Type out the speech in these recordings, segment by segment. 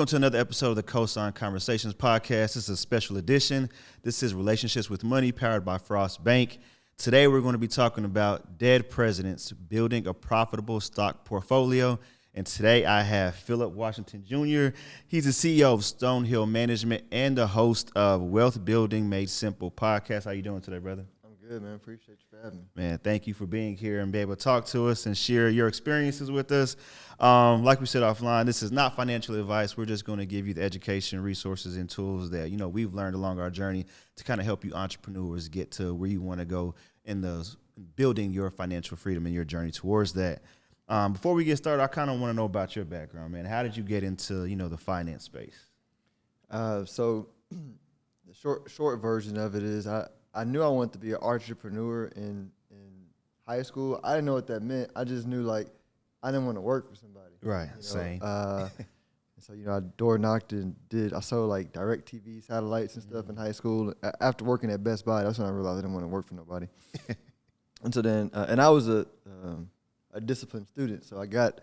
Welcome to another episode of the Cosign Conversations podcast. This is a special edition. This is Relationships with Money, powered by Frost Bank. Today, we're going to be talking about dead presidents building a profitable stock portfolio. And today, I have Phillip Washington Jr. He's the CEO of Stonehill Management and the host of Wealth Building Made Simple podcast. How you doing today, brother? I'm good, man. Appreciate you for having me. Man, thank you for being here and be able to talk to us and share your experiences with us. Like we said offline, this is not financial advice. We're just going to give you the education, resources, and tools that, we've learned along our journey to kind of help you entrepreneurs get to where you want to go in those building your financial freedom and your journey towards that. Before we get started, I kind of want to know about your background, man. How did you get into, the finance space? So the short version of it is I knew I wanted to be an entrepreneur in high school. I didn't know what that meant. I just knew, I didn't want to work for somebody. Right, same. So, I door knocked and I sold direct TV satellites and stuff in high school. After working at Best Buy, that's when I realized I didn't want to work for nobody. And so then, and I was a disciplined student, so I got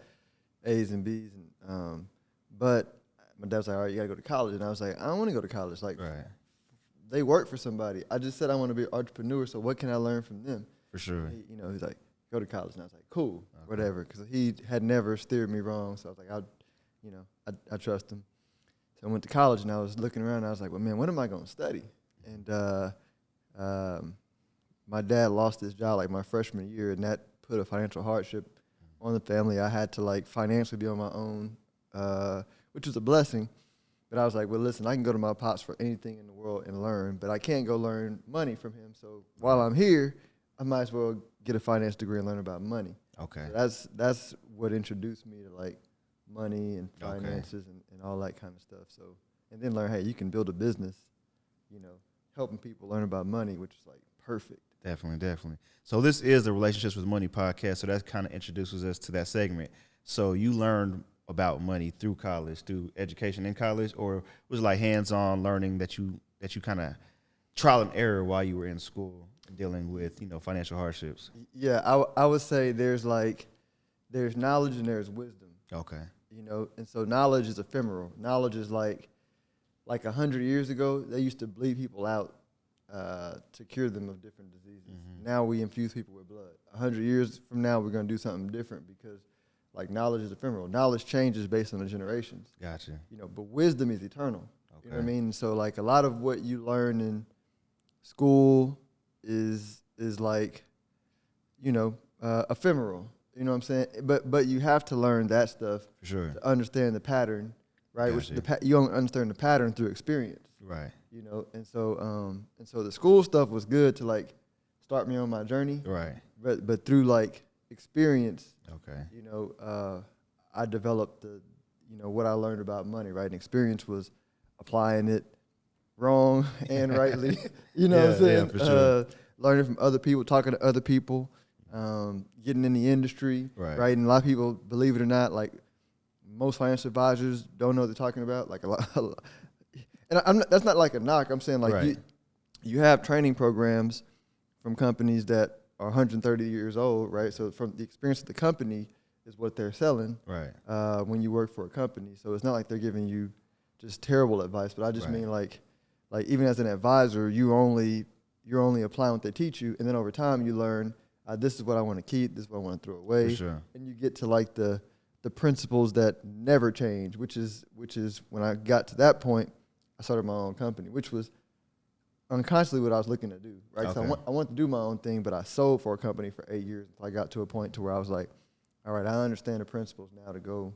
A's and B's. But my dad was like, all right, you got to go to college. And I was like, I don't want to go to college. Right. They work for somebody. I just said I want to be an entrepreneur, so what can I learn from them? For sure. He's like, go to college. And I was like, cool, whatever, because he had never steered me wrong. So I was like, I trust him. So I went to college, and I was looking around, and I was like, well, man, what am I going to study? And my dad lost his job my freshman year, and that put a financial hardship on the family. I had to financially be on my own, which was a blessing. But I was like, well, listen, I can go to my pops for anything in the world and learn, but I can't go learn money from him. So while I'm here, I might as well get a finance degree and learn about money. Okay. So that's what introduced me to money and finances and all that kind of stuff. So, and then learn, hey, you can build a business, helping people learn about money, which is perfect. Definitely. So this is the Relationships with Money podcast. So that kind of introduces us to that segment. So you learned about money through college, through education in college, or was it hands-on learning that you kind of trial and error while you were in school dealing with, financial hardships? Yeah, I would say there's knowledge and there's wisdom. Okay. And so knowledge is ephemeral. Knowledge is like 100 years ago, they used to bleed people out to cure them of different diseases. Mm-hmm. Now we infuse people with blood. 100 years from now, we're going to do something different because knowledge is ephemeral. Knowledge changes based on the generations. Gotcha. But wisdom is eternal. Okay. You know what I mean? So a lot of what you learn in school is ephemeral. You know what I'm saying? But you have to learn that stuff for sure to understand the pattern, right? Gotcha. Which you only understand the pattern through experience. Right. And so the school stuff was good to start me on my journey. Right. But through experience, okay, I developed what I learned about money, right? And experience was applying it wrong and rightly. What I'm saying? Yeah, for sure. Learning from other people, talking to other people, getting in the industry, right? And a lot of people, believe it or not, most financial advisors don't know what they're talking about. A lot. And that's not a knock. I'm saying right. you have training programs from companies that are 130 years old, right? So from the experience of the company is what they're selling, right? When you work for a company, so it's not like they're giving you just terrible advice. But I just mean even as an advisor, you're only applying what they teach you, and then over time you learn this is what I want to keep, this is what I want to throw away, for sure. And you get to the principles that never change, which is when I got to that point, I started my own company, which was unconsciously what I was looking to do, right? Okay. So I wanted to do my own thing, but I sold for a company for 8 years until I got to a point to where I was like, all right, I understand the principles now to go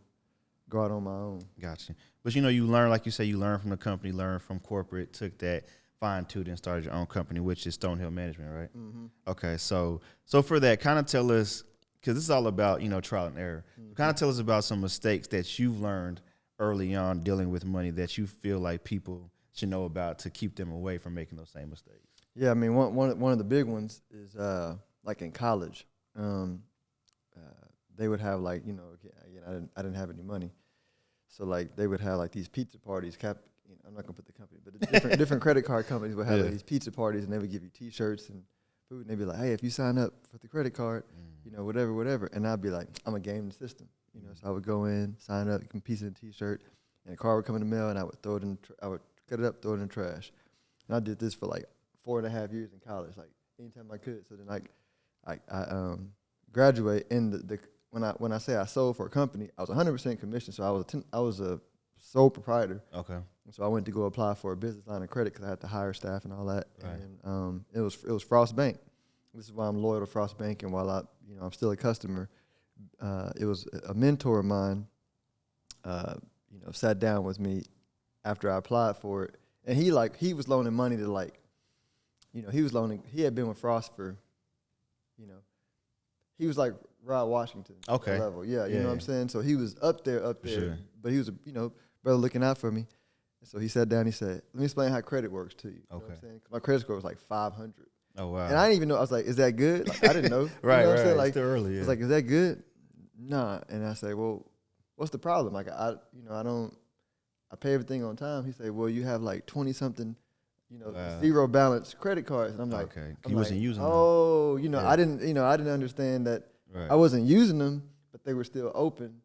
out on my own. Gotcha. But you learn, like you say, you learn from the company, learn from corporate, took that, fine-tuned and started your own company, which is Stonehill Management, right? Mm-hmm. Okay, so for that, kind of tell us, because this is all about, trial and error. Mm-hmm. Kind of tell us about some mistakes that you've learned early on dealing with money that you feel like people should know about to keep them away from making those same mistakes. Yeah, I mean, one of the big ones is in college, they would have I didn't have any money, so they would have these pizza parties. I'm not gonna put the company, but different credit card companies would have these pizza parties, and they would give you T-shirts and food, and they'd be like, hey, if you sign up for the credit card, whatever, and I'd be like, I'm gonna game the system, so I would go in, sign up, get a piece of the T-shirt, and a car would come in the mail, and I would throw it in. I would cut it up, throw it in the trash. And I did this for like 4.5 years in college, like anytime I could. So then I graduate, and when I say I sold for a company, I was 100% commission. So I was a sole proprietor. Okay. So I went to go apply for a business line of credit because I had to hire staff and all that. Right. And it was Frost Bank. This is why I'm loyal to Frost Bank, and while I'm still a customer, it was a mentor of mine. Sat down with me after I applied for it, and he was loaning money to he had been with Frost for, he was like Rod Washington level. Yeah, you know what I'm saying? So he was up there, sure. But he was a, brother looking out for me. So he sat down, he said, let me explain how credit works to you. You know what I'm saying? 'Cause my credit score was like 500. Oh, wow. And I didn't even know. I was like, is that good? Like, I didn't know. Right, you know what I'm right. saying? Like, Still early, yeah. I was like, is that good? Nah. And I say, well, what's the problem? Like, I pay everything on time. He said, well, you have like 20 something, Wow. zero balance credit cards. And I'm like, okay. He wasn't using them. oh, Yeah. I didn't understand that. Right. I wasn't using them, but they were still open.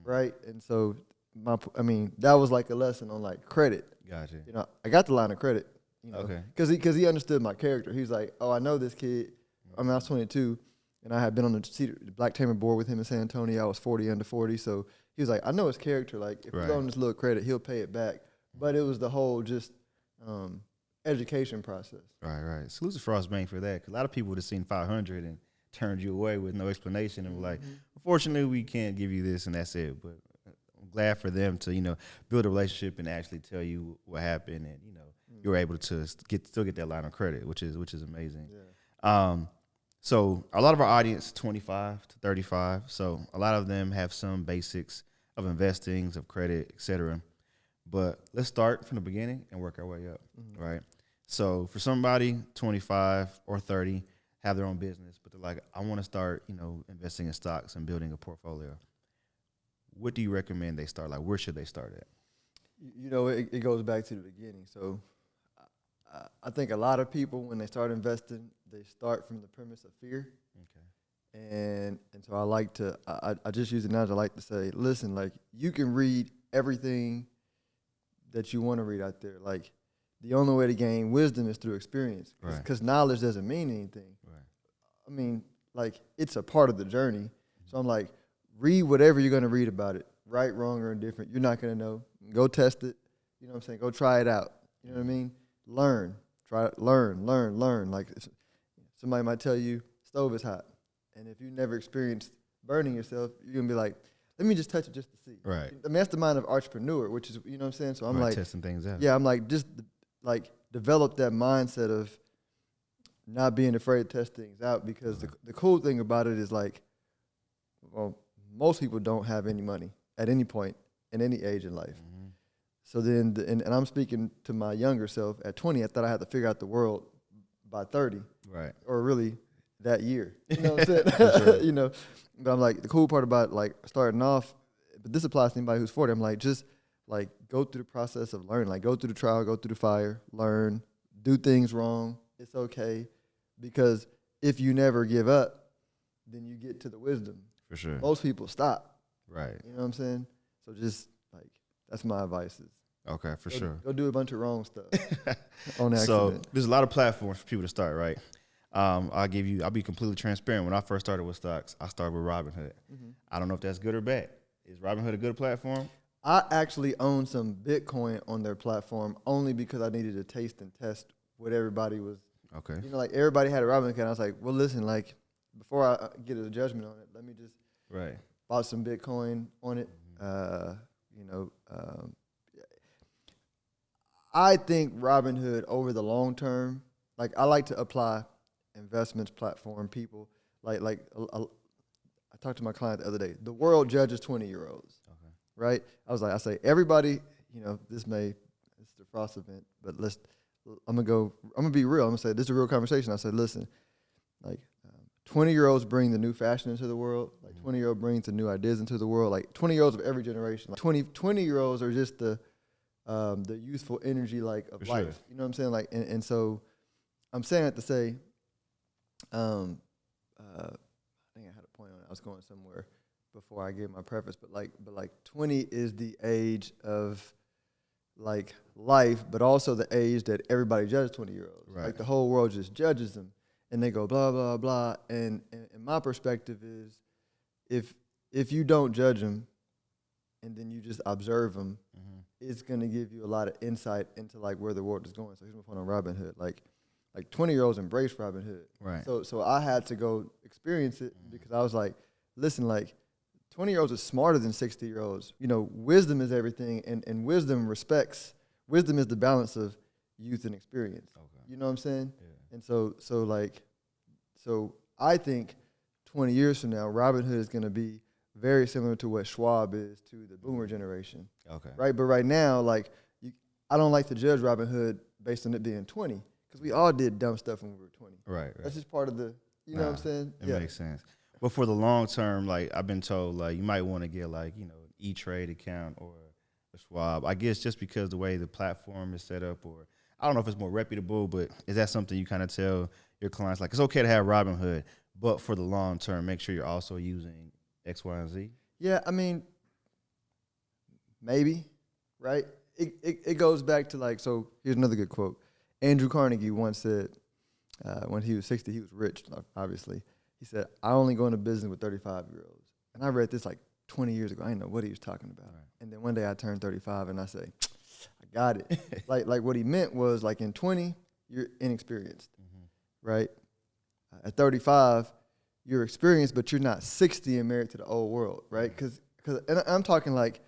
Right. And so that was like a lesson on like credit. Gotcha. I got the line of credit, Okay. because he understood my character. He was like, oh, I know this kid. I was 22, and I had been on the Black Tamer board with him in San Antonio. I was 40 under 40, so he was like, I know his character. Like, if we loan this little credit, he'll pay it back. But it was the whole just education process. Right. Salute to Frost Bank for that, because a lot of people would have seen 500 and turned you away with no explanation and were like, unfortunately, we can't give you this, and that's it. But I'm glad for them to, build a relationship and actually tell you what happened, and, you were able to still get that line of credit, which is amazing. Yeah. So a lot of our audience, 25 to 35, so a lot of them have some basics of investing, of credit, et cetera. But let's start from the beginning and work our way up, right? So for somebody 25 or 30, have their own business, but they're like, I want to start, investing in stocks and building a portfolio. What do you recommend they start? Like, where should they start at? It goes back to the beginning. So I think a lot of people, when they start investing, they start from the premise of fear. Okay. And so I just use it now to like to say, listen, like, you can read everything that you want to read out there. Like, the only way to gain wisdom is through experience, because knowledge doesn't mean anything. Right. I mean, like, it's a part of the journey. So I'm like, read whatever you're going to read about it, right, wrong, or indifferent. You're not going to know. Go test it. You know what I'm saying? Go try it out. You know what I mean? Learn. Try it. Learn. Like, somebody might tell you stove is hot, and if you never experienced burning yourself, you're going to be like, let me just touch it just to see. Right. I mean, that's the mind of entrepreneur, which is, you know what I'm saying? So I'm like, testing things out. Yeah, I'm like, just like develop that mindset of not being afraid to test things out, because the cool thing about it is, like, well, most people don't have any money at any point in any age in life. So then, and I'm speaking to my younger self. At 20, I thought I had to figure out the world by 30. Right. Or really that year. You know what I'm saying? Sure. But I'm like, the cool part about, like, starting off, but this applies to anybody who's 40, I'm like, just, like, go through the process of learning. Like, go through the trial, go through the fire, learn, do things wrong. It's okay. Because if you never give up, then you get to the wisdom. For sure. Most people stop. Right. You know what I'm saying? So just, like, that's my advice. Okay, for sure. Go do a bunch of wrong stuff on accident. So there's a lot of platforms for people to start, right? I'll be completely transparent. When I first started with stocks, I started with Robinhood. I don't know if that's good or bad. Is Robinhood a good platform? I actually own some Bitcoin on their platform only because I needed to taste and test what everybody was. Okay. Like, everybody had a Robinhood account. I was like, well, listen, like, before I get a judgment on it, let me just bought some Bitcoin on it. I think Robinhood over the long term, like, I like to apply investments platform people. I talked to my client the other day. The world judges 20-year-olds, right? I say everybody, this is the Frost event, but I'm gonna be real. I'm gonna say this is a real conversation. I said, listen, like, 20-year-olds bring the new fashion into the world. Like, 20-year-old brings the new ideas into the world. Like, 20-year-olds of every generation. Like, 20-year-olds are just the youthful energy, like, of life. Sure. You know what I'm saying? Like, and so I'm saying that to say, I think I had a point on it. I was going somewhere. before I gave my preface, but like 20 is the age of like life, but also the age that everybody judges 20-year-olds. Right. Like the whole world just judges them, and they go blah blah blah. And my perspective is, if you don't judge them, and then you just observe them, it's gonna give you a lot of insight into like where the world is going. So here's my point on Robinhood. Like 20-year-olds embrace Robinhood. Right. So I had to go experience it because I was like, listen, like 20-year-olds are smarter than 60-year-olds. You know, wisdom is everything, and wisdom is the balance of youth and experience. Okay. You know what I'm saying? Yeah. And so I think 20 years from now, Robinhood is going to be very similar to what Schwab is to the boomer generation. Okay. Right? But right now, like, I don't like to judge Robinhood based on it being 20, because we all did dumb stuff when we were 20. Right. That's just part of the, you know what I'm saying? It makes sense. But for the long term, like I've been told, like you might want to get like, you know, an E-Trade account or a Schwab. I guess just because the way the platform is set up, or I don't know if it's more reputable, but is that something you kind of tell your clients, like it's okay to have Robinhood, but for the long term, make sure you're also using X, Y, and Z? Yeah, I mean, maybe, right? It goes back to like, so here's another good quote. Andrew Carnegie once said, when he was 60, he was rich, obviously. He said, I only go into business with 35-year-olds. And I read this like 20 years ago. I didn't know what he was talking about. Right. And then one day I turned 35 and I say, I got it. like what he meant was like in 20, you're inexperienced, right? At 35, you're experienced, but you're not 60 and married to the old world, right? Because and I'm talking like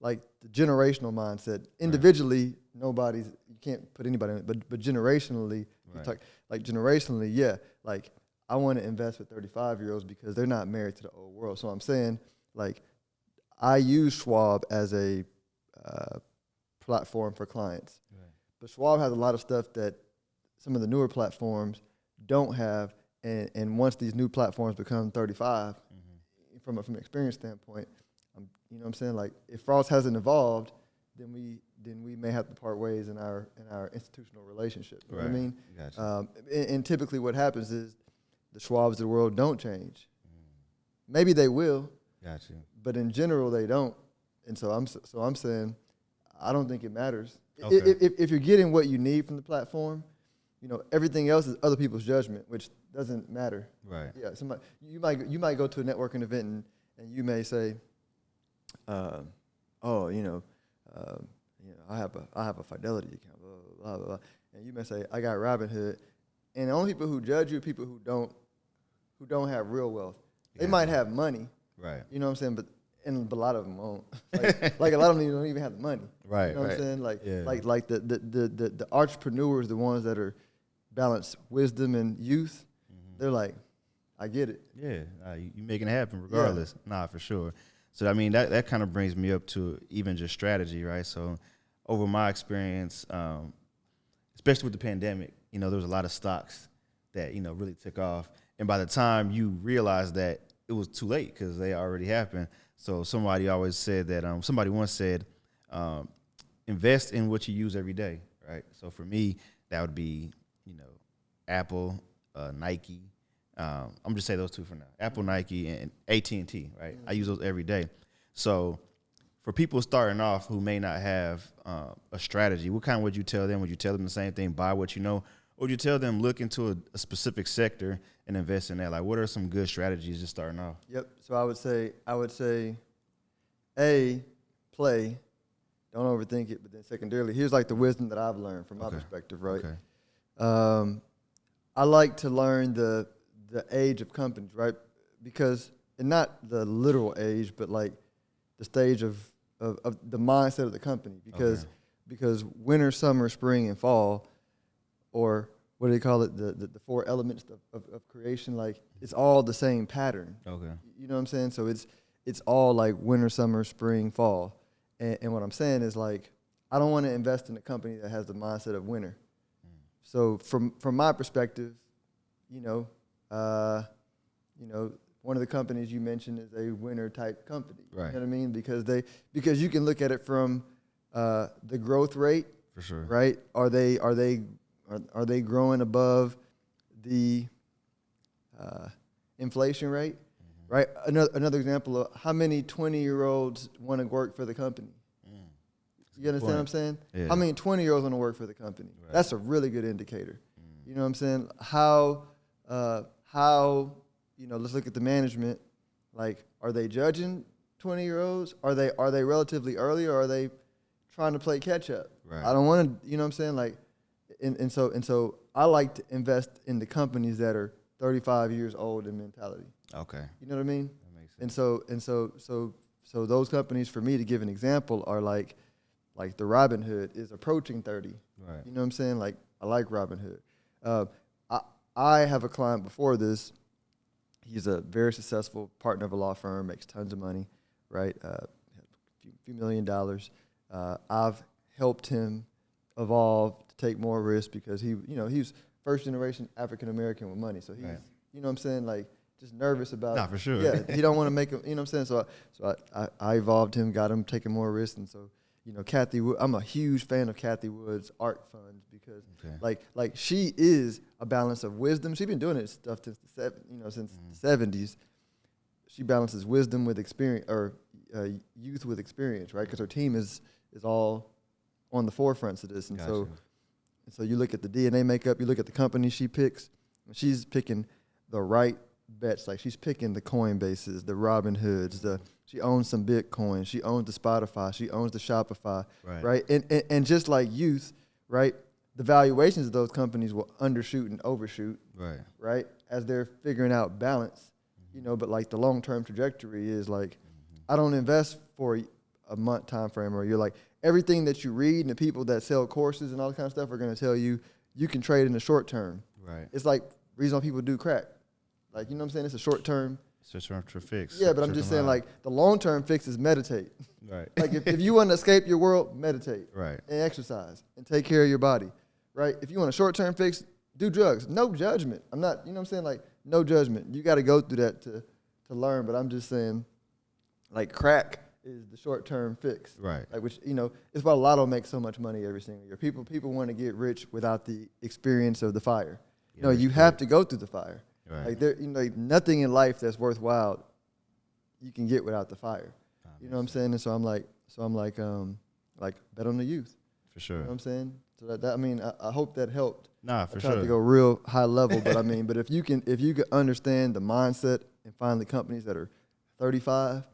the generational mindset. Individually, you can't put anybody in it, but generationally, you talk, like generationally, yeah, like I want to invest with 35-year-olds because they're not married to the old world. So I'm saying, like, I use Schwab as a platform for clients. Right. But Schwab has a lot of stuff that some of the newer platforms don't have. And once these new platforms become 35, from an experience standpoint, you know what I'm saying? Like, if Frost hasn't evolved, then we may have to part ways in our institutional relationship. You know what I mean? Gotcha. And typically what happens is the Schwabs of the world don't change. Maybe they will. Gotcha. But in general, they don't. And so I'm saying, I don't think it matters. Okay. If you're getting what you need from the platform, you know, everything else is other people's judgment, which doesn't matter. Right. Yeah. You might go to a networking event and you may say, I have a Fidelity account, blah, blah, blah, blah. And you may say, I got Robinhood. And the only people who judge you are people who don't have real wealth. They might have money. Right. You know what I'm saying? But a lot of them won't. Like a lot of them don't even have the money. Right. You know what I'm saying? Like the entrepreneurs, the ones that are balance wisdom and youth, they're like, I get it. Yeah, you making it happen regardless. Yeah. Nah, for sure. So, I mean, that kind of brings me up to even just strategy, right? So over my experience, especially with the pandemic, you know, there was a lot of stocks that, you know, really took off. And by the time you realize that, it was too late because they already happened. So somebody always said that, somebody once said, invest in what you use every day, right? So for me, that would be, you know, Apple, Nike. I'm just say those two for now. Apple, Nike, and AT&T, right? I use those every day. So for people starting off who may not have a strategy, what kind would you tell them? Would you tell them the same thing, buy what you know? Or would you tell them look into a specific sector and invest in that? Like, what are some good strategies just starting off? Yep. So I would say, A, play. Don't overthink it. But then secondarily, here's like the wisdom that I've learned from my perspective, right? Okay. I like to learn the age of companies, right? Because, and not the literal age, but like the stage of the mindset of the company. Because winter, summer, spring, and fall, or what do they call it? The four elements of creation, like it's all the same pattern. Okay. You know what I'm saying? So it's all like winter, summer, spring, fall. And what I'm saying is like, I don't want to invest in a company that has the mindset of winter. So from my perspective, one of the companies you mentioned is a winter type company. Right. You know what I mean? Because you can look at it from the growth rate. For sure. Right? Are they growing above the inflation rate? Mm-hmm. right? Another example of how many 20-year-olds want to work for the company. You understand what I'm saying? Yeah. How many 20-year-olds want to work for the company? Right. That's a really good indicator. You know what I'm saying? How let's look at the management. Like, are they judging 20-year-olds? Are they relatively early, or are they trying to play catch up? Right. I don't want to, you know what I'm saying? Like, and so I like to invest in the companies that are 35 years old in mentality. Okay. You know what I mean? That makes sense. So those companies, for me, to give an example, are like the Robinhood is approaching 30. Right. You know what I'm saying? Like, I like Robinhood. I have a client before this. He's a very successful partner of a law firm, makes tons of money, right? A few $1 million. I've helped him evolve to take more risk because he's first generation African American with money. So he's, right. You know what I'm saying? Like, just nervous about. Not for sure. Yeah, he don't want to make him, you know what I'm saying? So I evolved him, got him taking more risks. And so, Kathy Wood, I'm a huge fan of Kathy Wood's art funds because like she is a balance of wisdom. She's been doing this stuff since the 70s. She balances wisdom with experience, or youth with experience, right? Because her team is all on the forefronts of this. And gotcha. so you look at the DNA makeup, you look at the company she picks, she's picking the right bets. Like, she's picking the Coinbases, the Robinhoods, she owns some Bitcoin, she owns the Spotify, she owns the Shopify, right? And just like youth, right, the valuations of those companies will undershoot and overshoot, right, as they're figuring out balance, but like the long-term trajectory is like, I don't invest for a month time frame, or you're like, everything that you read and the people that sell courses and all that kind of stuff are going to tell you can trade in the short term. Right. It's like reason why people do crack. Like, you know what I'm saying? It's a short term. It's a short term fix. Yeah, but I'm just saying, like, the long term fix is meditate. Right. Like, if you want to escape your world, meditate. Right. And exercise and take care of your body. Right. If you want a short term fix, do drugs. No judgment. I'm not, you know what I'm saying? Like, no judgment. You got to go through that to learn. But I'm just saying, like, crack is the short term fix. Right. Like, which, it's why Lotto makes so much money every single year. People want to get rich without the experience of the fire. Yeah, you have to go through the fire. Right. Like, nothing in life that's worthwhile you can get without the fire. You know what I'm saying? And so I'm like, bet on the youth. For sure. You know what I'm saying? So that I mean, I hope that helped. Nah, for I sure. tried to go real high level, but I mean, but if you can understand the mindset and find the companies that are 35,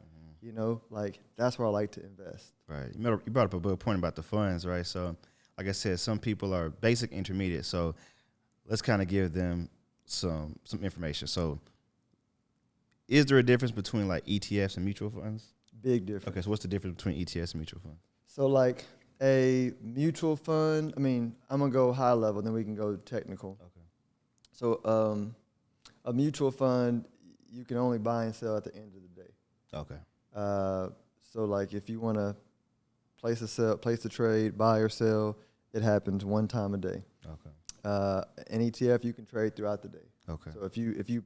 like, that's where I like to invest. Right. You brought up a good point about the funds, right? So, like I said, some people are basic intermediate. So let's kind of give them some information. So is there a difference between like ETFs and mutual funds? Big difference. Okay, so what's the difference between ETFs and mutual funds? So, like, a mutual fund, I mean, I'm going to go high level, then we can go technical. Okay. So a mutual fund, you can only buy and sell at the end of the day. Okay. So, like, if you want to place a trade, buy or sell, it happens one time a day. Okay. An ETF, you can trade throughout the day. Okay. So if you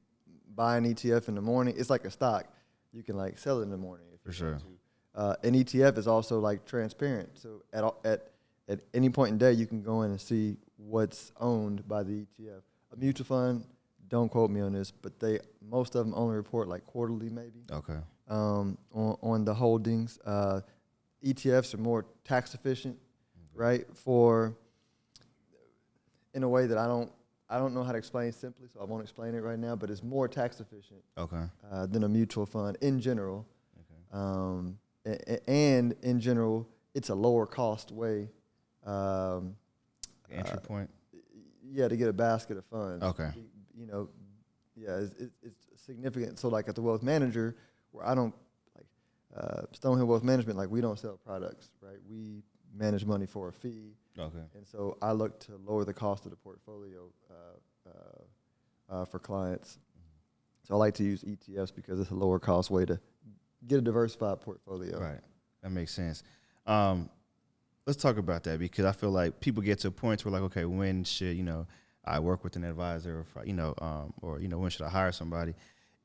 buy an ETF in the morning, it's like a stock. You can, like, sell it in the morning if For you want sure. to. An ETF is also, like, transparent. So at any point in day, you can go in and see what's owned by the ETF. A mutual fund, don't quote me on this, but most of them only report like quarterly, maybe. Okay. On the holdings, ETFs are more tax efficient, right? In a way that I don't know how to explain simply, so I won't explain it right now. But it's more tax efficient. Okay. Than a mutual fund in general. Okay. And in general, it's a lower cost way. Entry point. Yeah, to get a basket of funds. Okay. It's significant. So, like, at the wealth manager, where I don't Stonehill Wealth Management, like, we don't sell products, right? We manage money for a fee. Okay. And so I look to lower the cost of the portfolio for clients. So I like to use ETFs because it's a lower cost way to get a diversified portfolio. Right. That makes sense. Let's talk about that, because I feel like people get to a point where, like, okay, when should, I work with an advisor, or when should I hire somebody?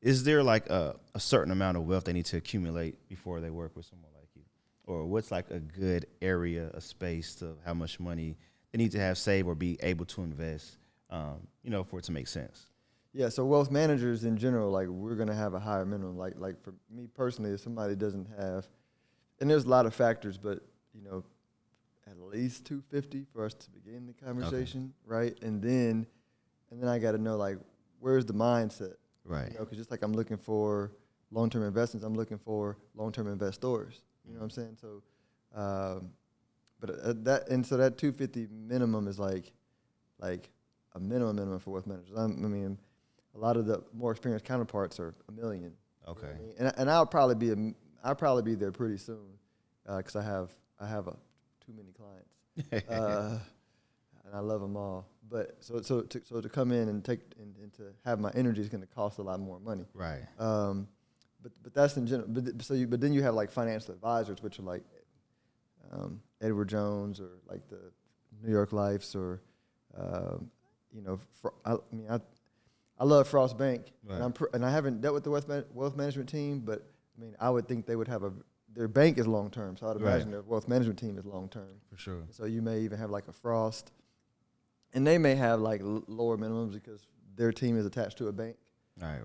Is there like a certain amount of wealth they need to accumulate before they work with someone like you? Or what's like a good area, a space to how much money they need to have saved or be able to invest, for it to make sense? Yeah, so wealth managers in general, like we're gonna have a higher minimum. Like for me personally, if somebody doesn't have, and there's a lot of factors, but you know, at least 250 for us to begin the conversation, right? And then I got to know like where's the mindset, Right. You know, because just like I'm looking for long-term investments, I'm looking for long-term investors. You know what I'm saying? So, so that 250 minimum is like a minimum for wealth managers. I mean, a lot of the more experienced counterparts are $1 million. Okay. You know what I mean? And I'll probably be there pretty soon, because I have too many clients, and I love them all. But so to come in and take and to have my energy is going to cost a lot more money. Right. But that's in general. But then you have like financial advisors, which are like Edward Jones or like the New York Lifes or you know, I love Frost Bank, right. And I haven't dealt with the wealth management team, but I mean, I would think they would have their bank is long term, so I'd imagine their wealth management team is long term. For sure. So you may even have like a Frost, and they may have like lower minimums because their team is attached to a bank. Right.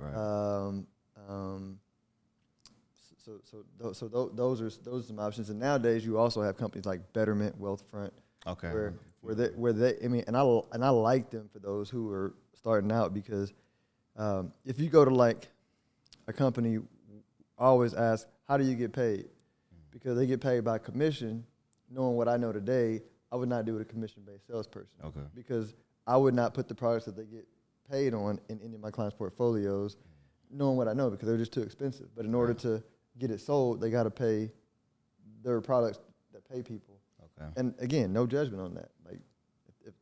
So those are some options, and nowadays you also have companies like Betterment Wealthfront. Okay. Where they I mean, and I like them for those who are starting out, because if you go to like a company, I always ask, how do you get paid? Because they get paid by commission. Knowing what I know today, I would not do it a commission-based salesperson. Okay. Because I would not put the products that they get paid on in any of my clients' portfolios, knowing what I know, because they're just too expensive. But in order to get it sold, they got to pay their products that pay people. Okay. And again, no judgment on that. Like, if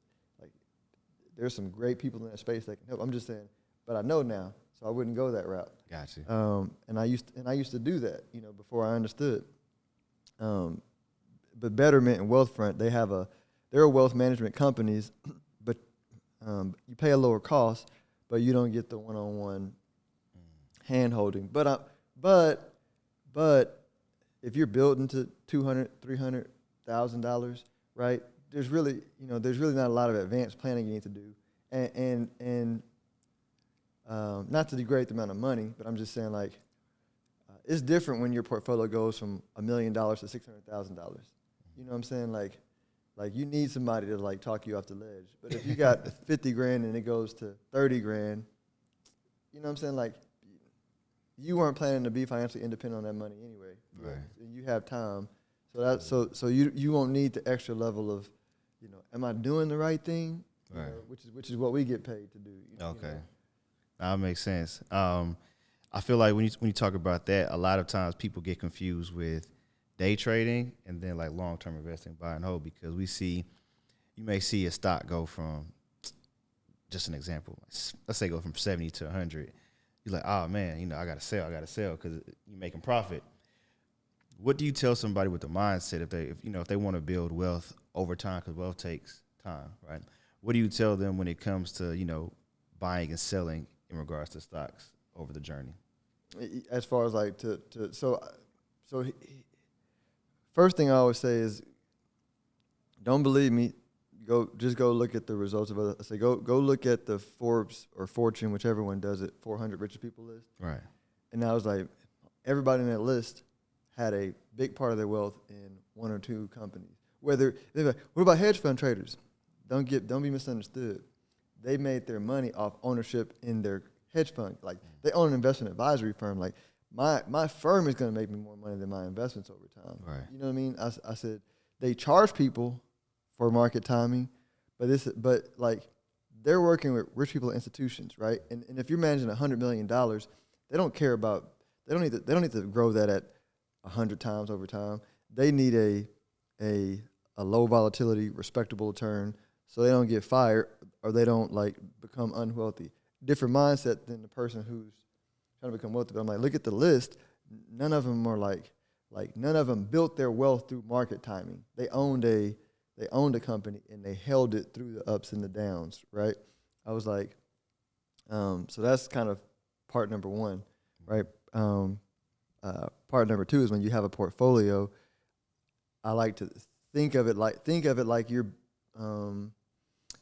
there's some great people in that space that can help. I'm just saying, but I know now, so I wouldn't go that route. Gotcha. And I used to do that, you know, before I understood. But Betterment and Wealthfront, they're wealth management companies, but you pay a lower cost, but you don't get the one-on-one hand holding. But if you're building to $200,000, $300,000, right? There's really not a lot of advanced planning you need to do, and not to degrade the amount of money, but I'm just saying like it's different when your portfolio goes from $1 million to $600,000. You know what I'm saying? Like you need somebody to like talk you off the ledge. But if you got 50 grand and it goes to 30 grand, you know what I'm saying? Like you weren't planning to be financially independent on that money anyway. Right. And you have time. So you won't need the extra level of, you know, am I doing the right thing? Right. You know, which is what we get paid to do. Okay. You know? That makes sense. I feel like when you talk about that, a lot of times people get confused with day trading and then like long-term investing, buy and hold, because you may see a stock go from, just an example, let's say go from 70 to 100. You're like, oh man, you know, I gotta sell because you're making profit. What do you tell somebody with the mindset if they want to build wealth over time, because wealth takes time, right? What do you tell them when it comes to, you know, buying and selling in regards to stocks over the journey? As far as like first thing I always say is, don't believe me. Go look at the results of other. I say go look at the Forbes or Fortune, whichever one does it, 400 richest people list. Right. And I was like, everybody in that list had a big part of their wealth in one or two companies. They're like, what about hedge fund traders? Don't be misunderstood. They made their money off ownership in their hedge fund. Like they own an investment advisory firm. Like my firm is going to make me more money than my investments over time. Right. You know what I mean? I said they charge people for market timing, but like they're working with rich people institutions, right? And if you're managing $100 million, they don't care about. They don't need to grow that at 100 times over time. They need a low volatility, respectable return, so they don't get fired or they don't like become unwealthy. Different mindset than the person who's trying to become wealthy. But I'm like, look at the list. None of them are like none of them built their wealth through market timing. They owned a company and they held it through the ups and the downs, right? I was like, so that's kind of part number one, right? Part number two is when you have a portfolio, I like to think of it like you're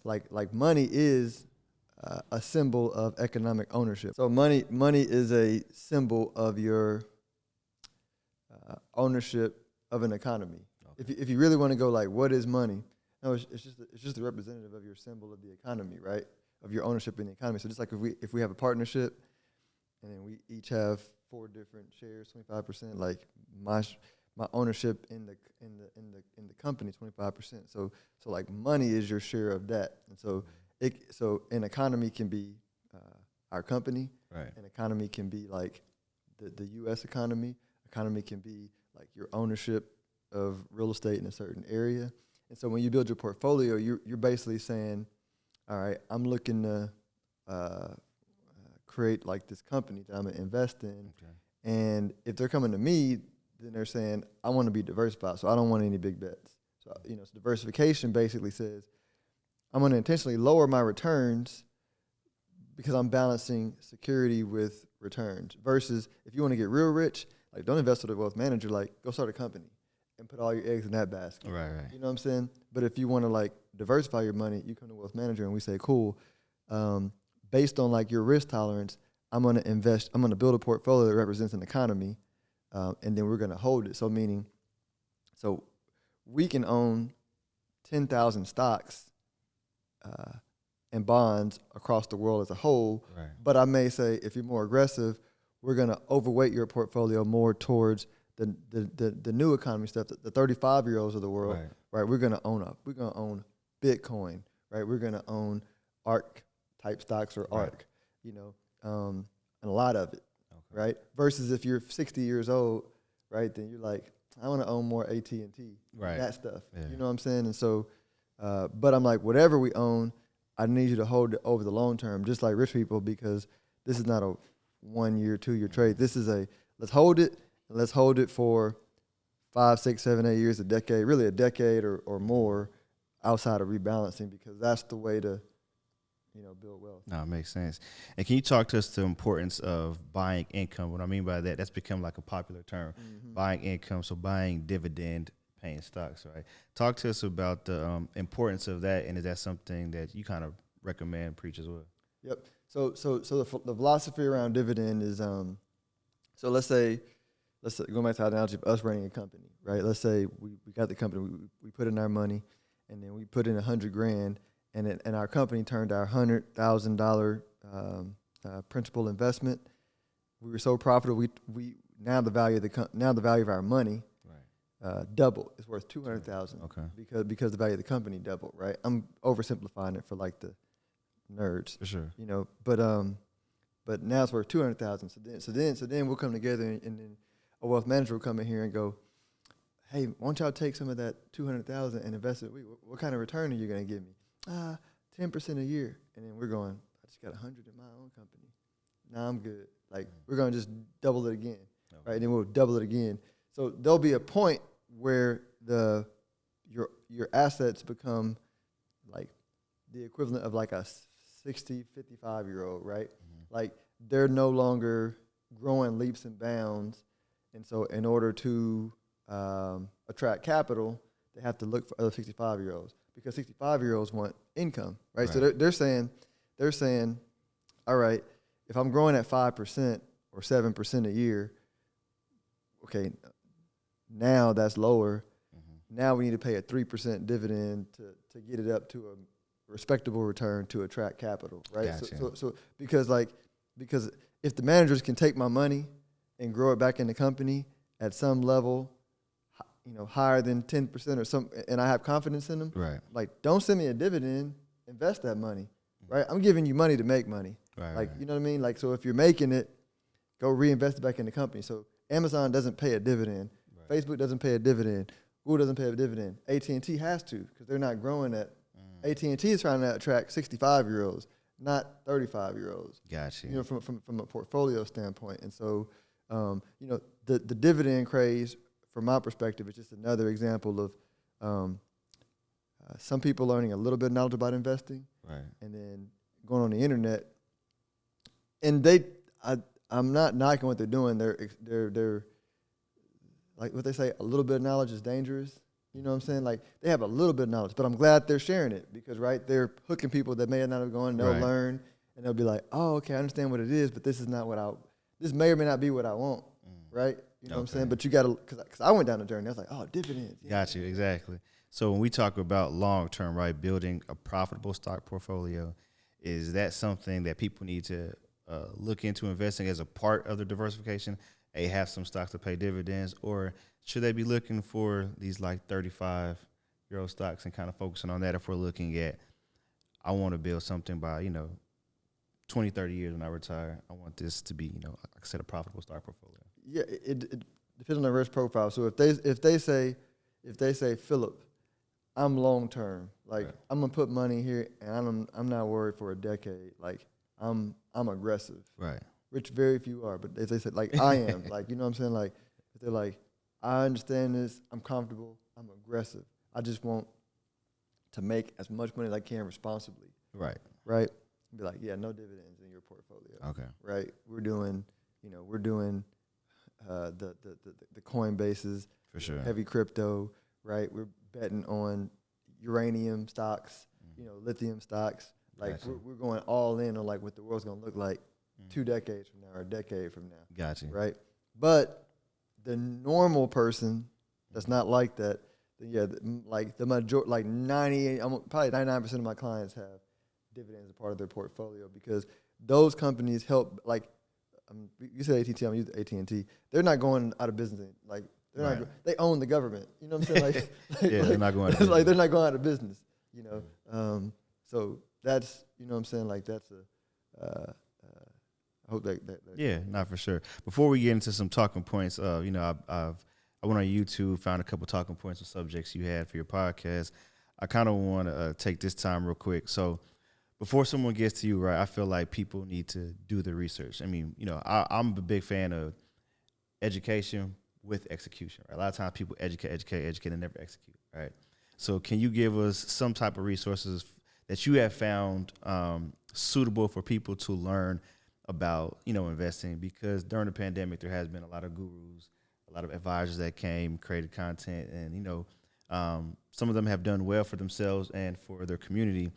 like money is a symbol of economic ownership. So money is a symbol of your ownership of an economy. Okay. If you really want to go like, what is money? No, it's just a representative of your symbol of the economy, right? Of your ownership in the economy. So just like if we have a partnership, and then we each have 4 different shares, 25%. Like my ownership in the company, 25%. So like money is your share of that, and so an economy can be our company. Right. An economy can be like the U.S. economy. Economy can be like your ownership of real estate in a certain area. And so when you build your portfolio, you're basically saying, all right, I'm looking to create like this company that I'm gonna invest in. Okay. And if they're coming to me, then they're saying, I want to be diversified, so I don't want any big bets. So, so diversification basically says, I'm going to intentionally lower my returns because I'm balancing security with returns. Versus if you want to get real rich, like don't invest with a wealth manager, like go start a company and put all your eggs in that basket. Right. You know what I'm saying? But if you want to like diversify your money, you come to a wealth manager and we say, cool, based on like your risk tolerance, I'm going to build a portfolio that represents an economy, and then we're going to hold it. So we can own 10,000 stocks and bonds across the world as a whole. Right. But I may say, if you're more aggressive, we're going to overweight your portfolio more towards the new economy stuff, the 35-year-olds of the world. Right? We're going to own Bitcoin. Right? We're going to own ARK type stocks or ARK. And a lot of it. Okay. Right? Versus if you're 60 years old, right, then you're like, I want to own more AT&T. Right. That stuff. Yeah. You know what I'm saying? And so, but I'm like, whatever we own, I need you to hold it over the long term, just like rich people, because this is not a 1 year, 2 year trade. This is let's hold it for 5, 6, 7, 8 years, a decade, really a decade or more outside of rebalancing, because that's the way to, build wealth. No, it makes sense. And can you talk to us the importance of buying income? What I mean by that's become like a popular term, buying income. So buying dividend paying stocks, right? Talk to us about the importance of that, and is that something that you kind of recommend, preach as well? Yep. So the philosophy around dividend is, so let's say go back to the analogy of us running a company, right? Let's say we got the company, we put in our money, and then we put in $100,000, and our company turned our $100,000 principal investment. We were so profitable, we now the value of our money doubled. It's worth $200,000. Okay. Because the value of the company doubled, right? I'm oversimplifying it for like the nerds. For sure. But now it's worth $200,000. So then we'll come together and then a wealth manager will come in here and go, hey, why don't y'all take some of that $200,000 and invest it? What kind of return are you going to give me? 10% a year. And then we're going, I just got 100 in my own company. Now I'm good. Like we're going to just double it again, right? And then we'll double it again. So there'll be a point where your assets become like the equivalent of like a 60, 55-year-old, right? Mm-hmm. Like they're no longer growing leaps and bounds. And so in order to attract capital, they have to look for other 65-year-olds, because 65-year-olds want income, right? So they're saying, all right, if I'm growing at 5% or 7% a year, okay, now that's lower. Mm-hmm. Now we need to pay a 3% dividend to get it up to a respectable return to attract capital, right? Gotcha. So because if the managers can take my money and grow it back in the company at some level, higher than 10% or something, and I have confidence in them, right? Like, don't send me a dividend, invest that money, right? I'm giving you money to make money, right? You know what I mean? Like, so if you're making it, go reinvest it back in the company. So Amazon doesn't pay a dividend, Facebook doesn't pay a dividend, Google doesn't pay a dividend. AT&T has to, because they're not growing at. AT&T is trying to attract 65-year-olds, not 35-year-olds. Gotcha. From a portfolio standpoint, and so the dividend craze, from my perspective, is just another example of some people learning a little bit of knowledge about investing, right, and then going on the internet, and I'm not knocking what they're doing. They're like what they say, a little bit of knowledge is dangerous. You know what I'm saying? Like, they have a little bit of knowledge, but I'm glad they're sharing it because, right, they're hooking people that may not have gone, they'll learn, and they'll be like, oh, okay, I understand what it is, but this is not this may or may not be what I want, right? You know what I'm saying? But you got to, because I went down the journey. I was like, oh, dividends. Yeah. Got you, exactly. So when we talk about long-term, right, building a profitable stock portfolio, is that something that people need to look into investing as a part of the diversification? Have some stocks to pay dividends, or should they be looking for these like 35-year-old stocks and kind of focusing on that if we're looking at, I want to build something by, 20, 30 years when I retire. I want this to be, like I said, a profitable stock portfolio. Yeah, it depends on the risk profile. So if they say, Phillip, I'm long term, like I'm gonna put money here and I'm not worried for a decade. Like I'm aggressive. Right. Which very few are, but if they said like I am, like, you know what I'm saying? Like if they're like, I understand this, I'm comfortable, I'm aggressive. I just want to make as much money as I can responsibly. Right. Right? Be like, yeah, no dividends in your portfolio. Okay. Right? We're doing the Coinbases, for sure, heavy crypto, right? We're betting on uranium stocks, lithium stocks. Like gotcha. we're going all in on like what the world's gonna look like 2 decades from now or a decade from now. Gotcha. Right? But the normal person that's not like that, like the majority, like 98, probably 99% of my clients have dividends as part of their portfolio because those companies help. Like you said AT&T, I'm using AT&T. They're not going out of business. Like they're not. They own the government. You know what I'm saying? They're not going. Like they're not going out of business. So that's what I'm saying. Like that's I hope that yeah, not for sure. Before we get into some talking points, I went on YouTube, found a couple talking points of subjects you had for your podcast. I kind of want to take this time real quick. So before someone gets to you, right, I feel like people need to do the research. I mean, I'm a big fan of education with execution. Right? A lot of times people educate, and never execute. Right. So can you give us some type of resources that you have found suitable for people to learn about, investing? Because during the pandemic, there has been a lot of gurus, a lot of advisors that came, created content, and, some of them have done well for themselves and for their community.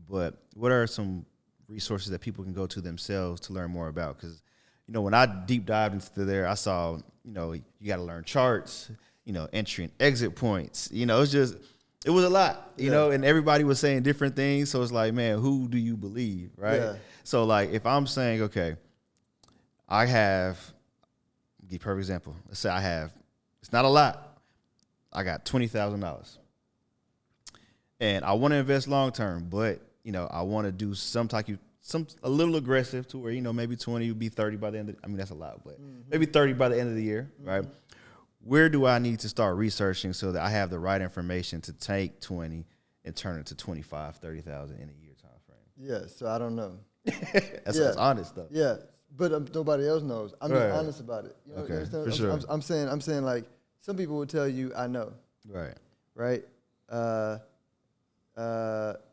But what are some resources that people can go to themselves to learn more about? Because, when I deep dived into there, I saw, you got to learn charts, entry and exit points. It was a lot, you know, and everybody was saying different things. So it's like, man, who do you believe, right? Yeah. So, like, if I'm saying, okay, I have, give you a perfect example. Let's say it's not a lot. I got $20,000. And I want to invest long term, but, I want to do a little aggressive to where, maybe 20 would be 30 by the end of, that's a lot, but maybe 30 by the end of the year, right? Where do I need to start researching so that I have the right information to take 20 and turn it to 25, 30,000 in a year time frame? Yeah, so I don't know. That's honest stuff. Yeah, but nobody else knows. I'm just honest about it. Okay, for sure. I'm saying like some people will tell you I know. Right.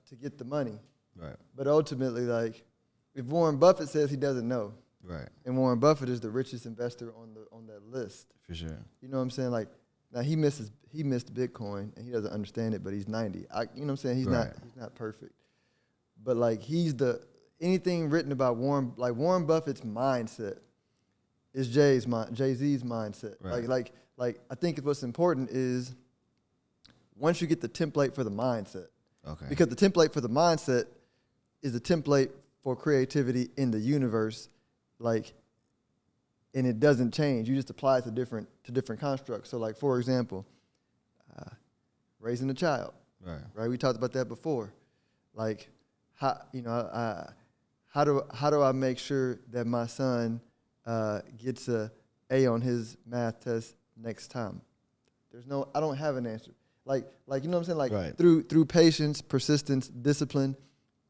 To get the money. Right. But ultimately, like, if Warren Buffett says he doesn't know. Right. And Warren Buffett is the richest investor on that list. For sure. You know what I'm saying? Like, now he missed Bitcoin and he doesn't understand it, but he's 90. You know what I'm saying? He's not perfect. But like anything written about Warren Buffett's mindset is Jay-Z's mindset. Right. Like I think what's important is once you get the template for the mindset. Okay. Because the template for the mindset is the template for creativity in the universe, like, and it doesn't change. You just apply it to different constructs. So, like, for example, raising a child. Right. We talked about that before. Like, how do I make sure that my son gets a A on his math test next time? I don't have an answer. Like you know what I'm saying? Like through patience, persistence, discipline,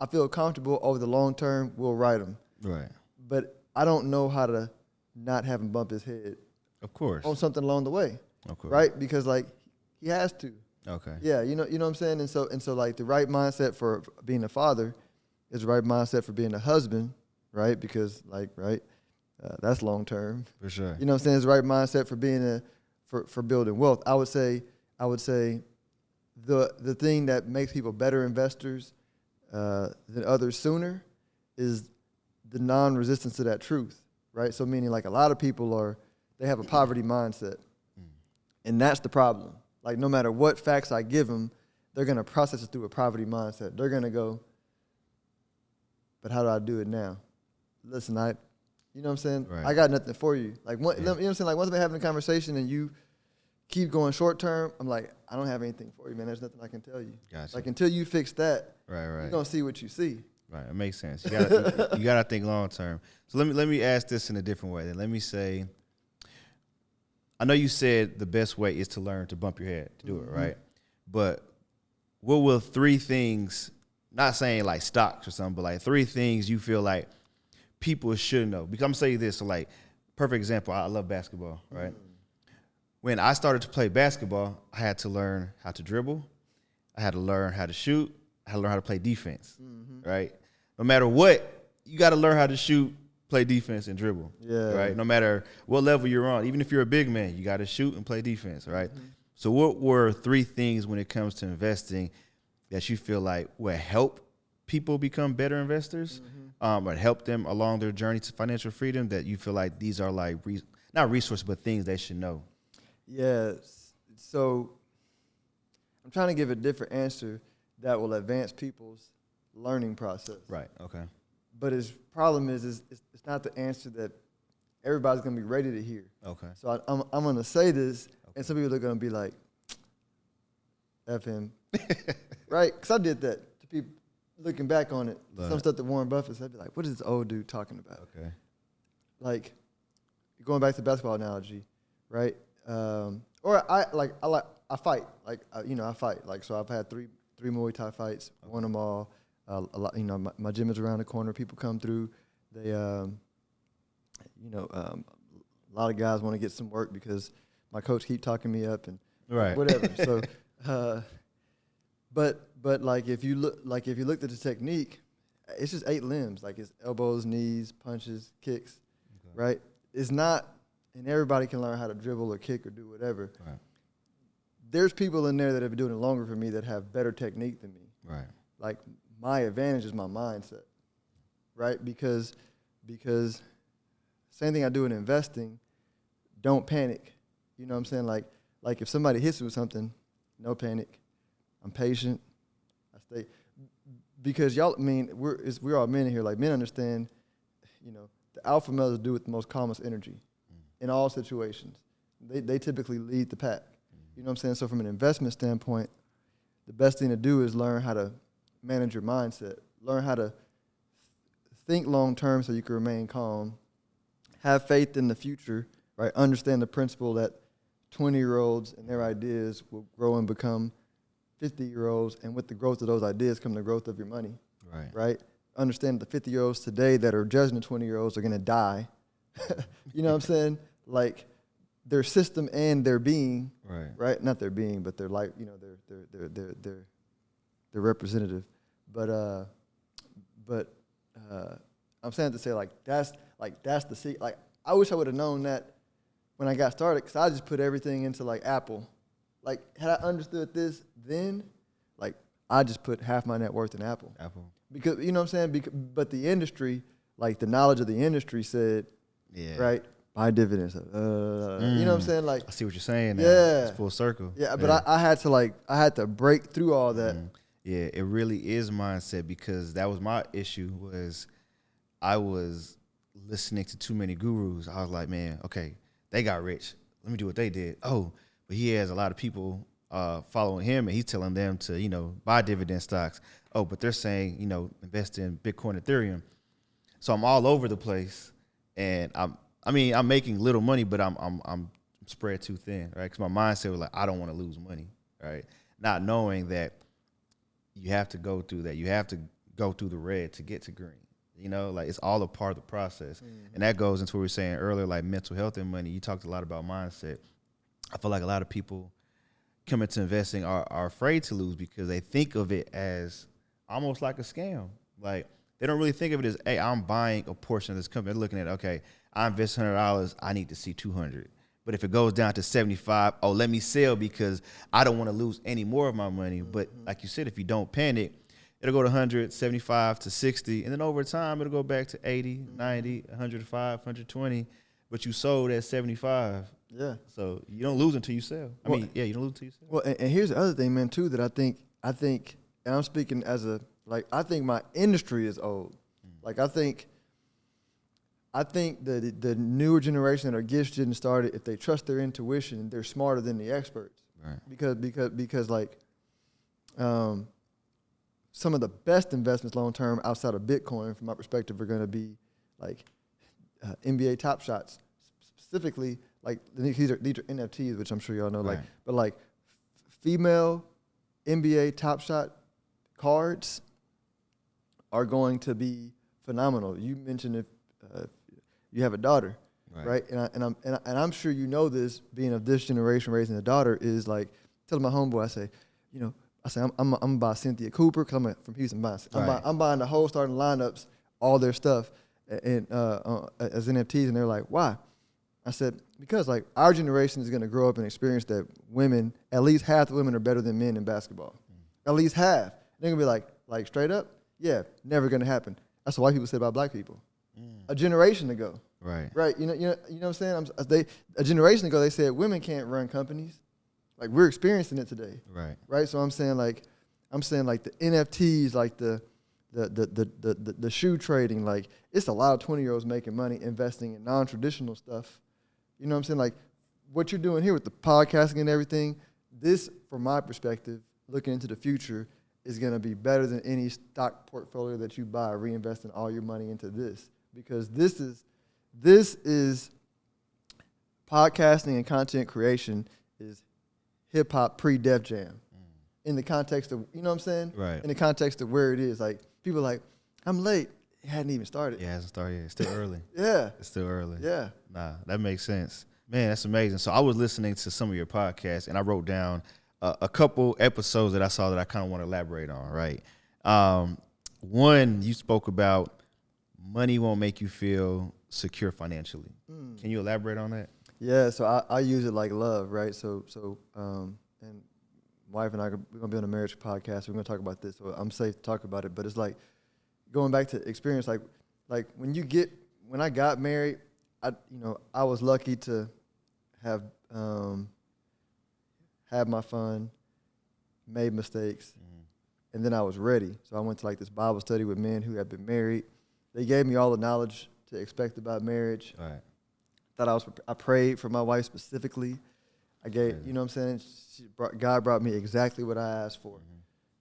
I feel comfortable over the long term. We'll write them. Right. But I don't know how to not have him bump his head. Of course. On something along the way. Of course. Right? Because like he has to. Okay. Yeah. You know what I'm saying? And so like the right mindset for being a father is the right mindset for being a husband. Right? Because that's long term. For sure. You know what I'm saying? It's the right mindset for being for building wealth. I would say I would say the thing that makes people better investors than others sooner is the non-resistance to that truth, right? So meaning like a lot of people they have a poverty mindset, and that's the problem. Like no matter what facts I give them, they're going to process it through a poverty mindset. They're going to go, but how do I do it now? Listen, you know what I'm saying? Right. I got nothing for you. Like, you know Yeah. what I'm saying? Like once I've been having a conversation and you keep going short term, I'm like, I don't have anything for you, man. There's nothing I can tell you. Gotcha. Like until you fix that, Right. you're going to see what you see. Right, it makes sense. You gotta think long term. So let me ask this in a different way. Then let me say, I know you said the best way is to learn to bump your head to do it, right? But what will 3 things? Not saying like stocks or something, but like 3 things you feel like people should know. Because I'm gonna say this, so like perfect example. I love basketball, right? When I started to play basketball, I had to learn how to dribble. I had to learn how to shoot. I had to learn how to play defense, right? No matter what, you got to learn how to shoot, play defense, and dribble, right? No matter what level you're on, even if you're a big man, you got to shoot and play defense, right? So what were 3 things when it comes to investing that you feel like will help people become better investors or help them along their journey to financial freedom that you feel like these are like, not resources, but things they should know? Yeah, so I'm trying to give a different answer that will advance people's learning process. Right, okay. But his problem is it's not the answer that everybody's going to be ready to hear. Okay. So I'm going to say this, and some people are going to be like, F him. Right? Because I did that to people looking back on it. Some stuff that Warren Buffett said, I'd be like, what is this old dude talking about? Okay. Like, going back to the basketball analogy, right? Or I fight. Like, I fight. Like, so I've had three Muay Thai fights, won them all. A lot, my gym is around the corner. People come through. They, a lot of guys want to get some work because my coach keep talking me up and whatever. So, but like if you looked at the technique, it's just 8 limbs. Like it's elbows, knees, punches, kicks, right? It's not, and everybody can learn how to dribble or kick or do whatever. Right. There's people in there that have been doing it longer for me that have better technique than me. Right. Like my advantage is my mindset, right? Because same thing I do in investing, don't panic. You know what I'm saying? Like if somebody hits me with something, no panic. I'm patient. I stay, because y'all, I mean, we're all men here. Like men understand, the alpha males do with the most calmest energy in all situations. They typically lead the pack. You know what I'm saying? So from an investment standpoint, the best thing to do is learn how to manage your mindset. Learn how to think long term so you can remain calm. Have faith in the future, right? Understand the principle that 20-year-olds and their ideas will grow and become 50-year-olds, and with the growth of those ideas come the growth of your money, right? Understand the 50-year-olds today that are judging the 20-year-olds are going to die. You know what I'm saying? Like their system and their being, right? Not their being, but their life. Their representative. But I'm saying to say that's the secret. Like I wish I would have known that when I got started, because I just put everything into like Apple. Like had I understood this then, like I just put half my net worth in Apple. Because you know what I'm saying. But the industry, like the knowledge of the industry said, right, buy dividends. You know what I'm saying? Like I see what you're saying. Now. Yeah, it's full circle. Yeah, but I had to break through all that. Yeah, it really is mindset, because that was my issue. Was I was listening to too many gurus. I was like, man, okay, they got rich. Let me do what they did. Oh, but he has a lot of people following him, and he's telling them to, buy dividend stocks. Oh, but they're saying, invest in Bitcoin, Ethereum. So I'm all over the place, and I'm making little money, but I'm spread too thin, right? Because my mindset was like, I don't want to lose money, right? Not knowing that you have to go through that. You have to go through the red to get to green. Like it's all a part of the process. And that goes into what we were saying earlier, like mental health and money. You talked a lot about mindset. I feel like a lot of people come into investing are afraid to lose because they think of it as almost like a scam. Like they don't really think of it as, hey, I'm buying a portion of this company. They're looking at, okay, I invest $100, I need to see 200. But if it goes down to 75, oh, let me sell because I don't want to lose any more of my money. But like you said, if you don't panic, it'll go to 100, 75 to 60. And then over time, it'll go back to 80, 90, 105, 120. But you sold at 75. Yeah. So you don't lose until you sell. You don't lose until you sell. Well, and here's the other thing, man, too, that I think, and I'm speaking as I think my industry is old. Like, I think the newer generation that are just getting started, if they trust their intuition, they're smarter than the experts. Right. Because like, some of the best investments long term outside of Bitcoin, from my perspective, are going to be like NBA Top Shots, specifically. Like these are NFTs, which I'm sure y'all know. Right. But like female NBA Top Shot cards are going to be phenomenal. You mentioned if you have a daughter, right? And I'm sure you know this, being of this generation, raising a daughter, is like telling my homeboy, I say, I'm gonna buy Cynthia Cooper because I'm from Houston. I'm buying the whole starting lineups, all their stuff, and as NFTs, and they're like, why? I said, because like our generation is gonna grow up and experience that women, at least half the women are better than men in basketball. At least half. They're gonna be like straight up, yeah, never gonna happen. That's what white people said about black people. A generation ago. Right. You know what I'm saying? A generation ago they said women can't run companies. Like, we're experiencing it today. Right. So I'm saying like the NFTs, like the shoe trading, like it's a lot of 20-year-olds making money investing in non-traditional stuff. You know what I'm saying? Like what you're doing here with the podcasting and everything, this, from my perspective, looking into the future, is going to be better than any stock portfolio that you buy, reinvesting all your money into this. Because this is podcasting and content creation is hip hop pre-Def Jam. In the context of, you know what I'm saying? Right. In the context of where it is. Like, people are like, I'm late. It hadn't even started. Yeah, it hasn't started yet. It's still early. Yeah. It's still early. Yeah. Nah, that makes sense. Man, that's amazing. So I was listening to some of your podcasts, and I wrote down a couple episodes that I saw that I kind of want to elaborate on, right? One, you spoke about money won't make you feel secure financially. Can you elaborate on that? Yeah, so I use it like love, right? So and wife and I, we're going to be on a marriage podcast. We're going to talk about this, so I'm safe to talk about it. But it's like going back to experience, like when I got married, I was lucky to have had my fun, made mistakes, and then I was ready. So I went to like this Bible study with men who had been married. They gave me all the knowledge to expect about marriage. Right. I prayed for my wife specifically. I gave, you know what I'm saying? God brought me exactly what I asked for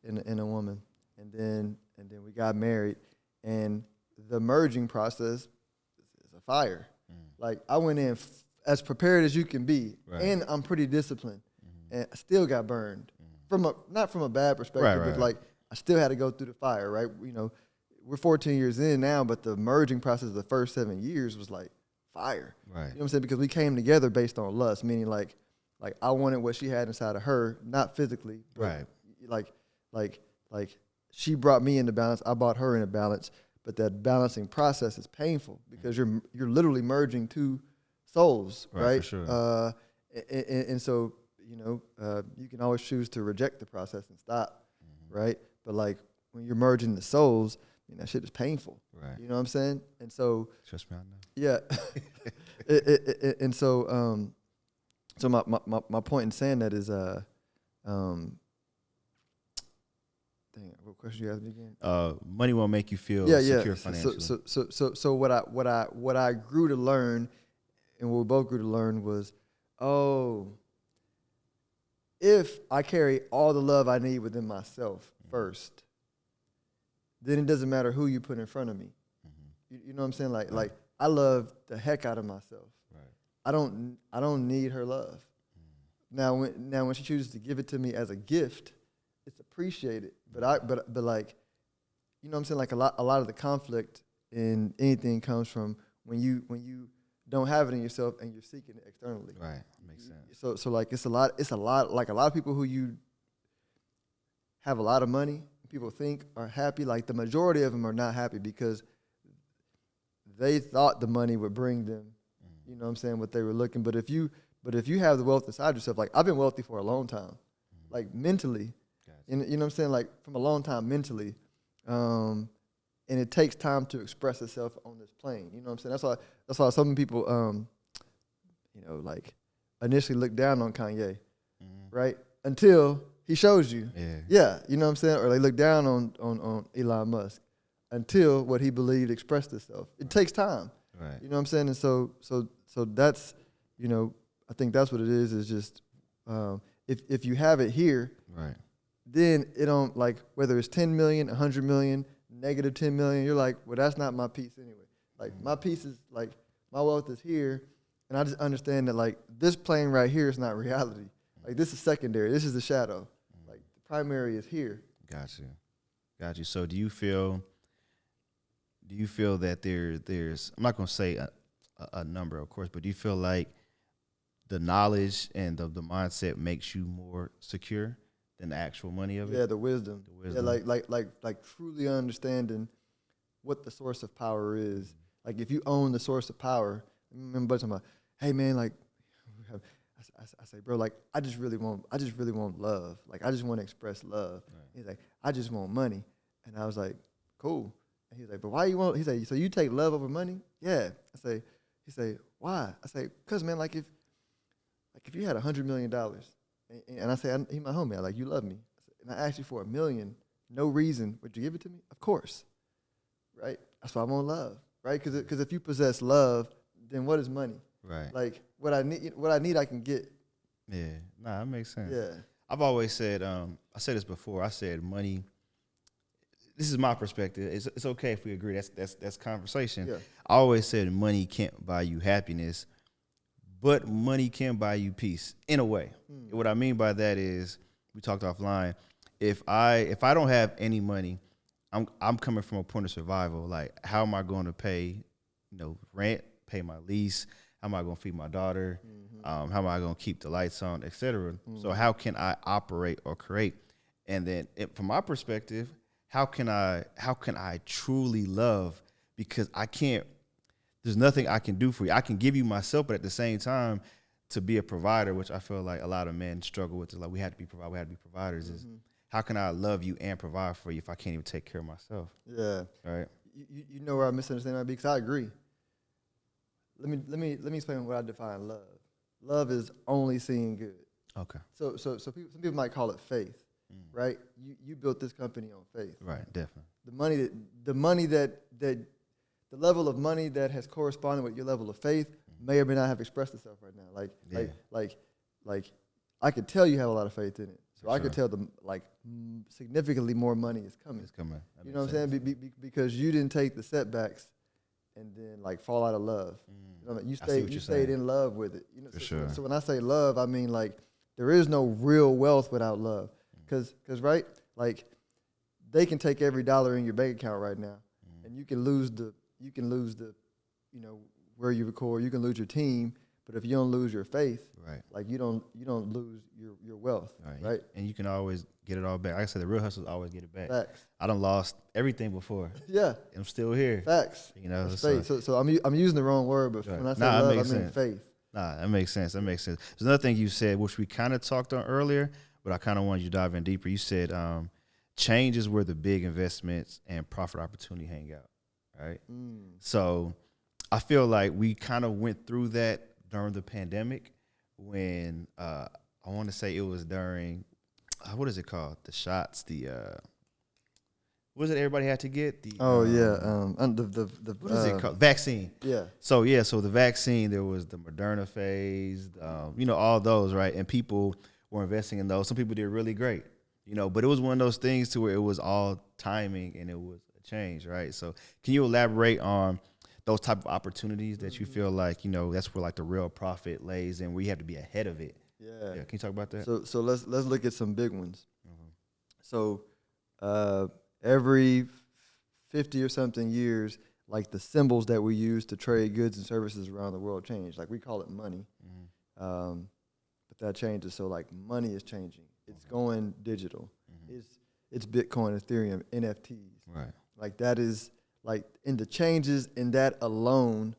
in a woman. And then we got married. And the merging process is a fire. Like, I went in as prepared as you can be. Right. And I'm pretty disciplined. And I still got burned. Not from a bad perspective, but like, I still had to go through the fire, right? We're 14 years in now, but the merging process of the first 7 years was like fire. Right. You know what I'm saying? Because we came together based on lust, meaning like I wanted what she had inside of her, not physically, but like she brought me into balance, I brought her into balance, but that balancing process is painful because you're literally merging two souls, right? For sure. And so, you can always choose to reject the process and stop, right? But like when you're merging the souls, that shit is painful. Right. You know what I'm saying? And so, trust me, I know. Yeah. And so, so my point in saying that is, dang, what question you asked me again? Money won't make you feel secure financially. So what I grew to learn, and what we both grew to learn was, if I carry all the love I need within myself first, then it doesn't matter who you put in front of me. You know what I'm saying? Like I love the heck out of myself. Right. I don't need her love. Now when she chooses to give it to me as a gift, it's appreciated. But like, you know what I'm saying? Like a lot of the conflict in anything comes from when you don't have it in yourself and you're seeking it externally. Right. Makes sense. So like it's a lot like a lot of people who you have a lot of money, people think are happy, like the majority of them are not happy because they thought the money would bring them, you know what I'm saying, what they were looking. But if you But if you have the wealth inside yourself, like I've been wealthy for a long time, like mentally, and you know what I'm saying, like from a long time mentally, and it takes time to express itself on this plane. You know what I'm saying? That's why some people, like initially look down on Kanye, right? Until he shows you, yeah, you know what I'm saying, or they look down on Elon Musk until what he believed expressed itself. It takes time, right? You know what I'm saying, and so that's, I think that's what it is just if you have it here, right, then it don't, like, whether it's 10 million, 100 million, negative 10 million, you're like, well, that's not my piece anyway. Like my piece is like, my wealth is here, and I just understand that like this plane right here is not reality. Like this is secondary. This is the shadow. Like the primary is here. Got you. So do you feel that there's I'm not gonna say a number, of course, but do you feel like the knowledge and the mindset makes you more secure than the actual money of it? Yeah, the wisdom. Yeah, like truly understanding what the source of power is. Like if you own the source of power, I remember talking about, hey man, like I say, bro, like I just really want love. Like I just want to express love. Right. He's like, I just want money. And I was like, cool. And he's like, but why you want, he's like, so you take love over money? Yeah. He say, why? I say, cause man, like if you had $100 million and I say, he my homie, like you love me. And I asked you for $1 million, no reason, would you give it to me? Of course. Right? That's why I want love. Right? Cause if you possess love, then what is money? Right. Like what I need, I can get. Yeah. Nah, that makes sense. Yeah. I've always said, I said this before. I said money. This is my perspective. It's okay if we agree. That's conversation. Yeah. I always said money can't buy you happiness, but money can buy you peace in a way. What I mean by that is, we talked offline. If I don't have any money, I'm coming from a point of survival. Like, how am I going to pay, rent, pay my lease? How am I going to feed my daughter? How am I going to keep the lights on, et cetera? So how can I operate or create? And then from my perspective, how can I truly love? Because there's nothing I can do for you. I can give you myself, but at the same time, to be a provider, which I feel like a lot of men struggle with, is like we have to be providers, is how can I love you and provide for you if I can't even take care of myself? Yeah. All right. You know where I misunderstand that, because I agree. Let me explain what I define love. Love is only seeing good. Okay. So some people might call it faith, right? You built this company on faith. Right, definitely. The level of money that has corresponded with your level of faith may or may not have expressed itself right now. Like I could tell you have a lot of faith in it. So I could tell them significantly more money is coming. It's coming. You know what I'm saying? Because you didn't take the setbacks and then fall out of love. You know, you stayed in love with it. You know, so when I say love, I mean there is no real wealth without love. Cause right, they can take every dollar in your bank account right now, and you can lose the where you record. You can lose your team, but if you don't lose your faith, right, you don't lose your wealth, right? And you can always get it all back. Like I said, the real hustlers always get it back. Facts. I done lost everything before. Yeah, I'm still here. Facts. Faith. So I'm using the wrong word, but when I say love, I mean faith. Nah, that makes sense. There's another thing you said, which we kind of talked on earlier, but I kind of wanted you to dive in deeper. You said change is where the big investments and profit opportunity hang out, right? So I feel like we kind of went through that during the pandemic when I want to say it was during, what is it called? The shots, what is it everybody had to get? The what is it called? Vaccine. Yeah. So the vaccine, there was the Moderna phase, all those, right? And people were investing in those. Some people did really great, but it was one of those things to where it was all timing and it was a change, right? So can you elaborate on those type of opportunities that you feel like, that's where the real profit lays and where you have to be ahead of it? Yeah. Can you talk about that? So let's look at some big ones. So every 50 or something years, the symbols that we use to trade goods and services around the world change. We call it money. But that changes. So money is changing. It's going digital. It's Bitcoin, Ethereum, NFTs. Right. That is in the changes in that alone,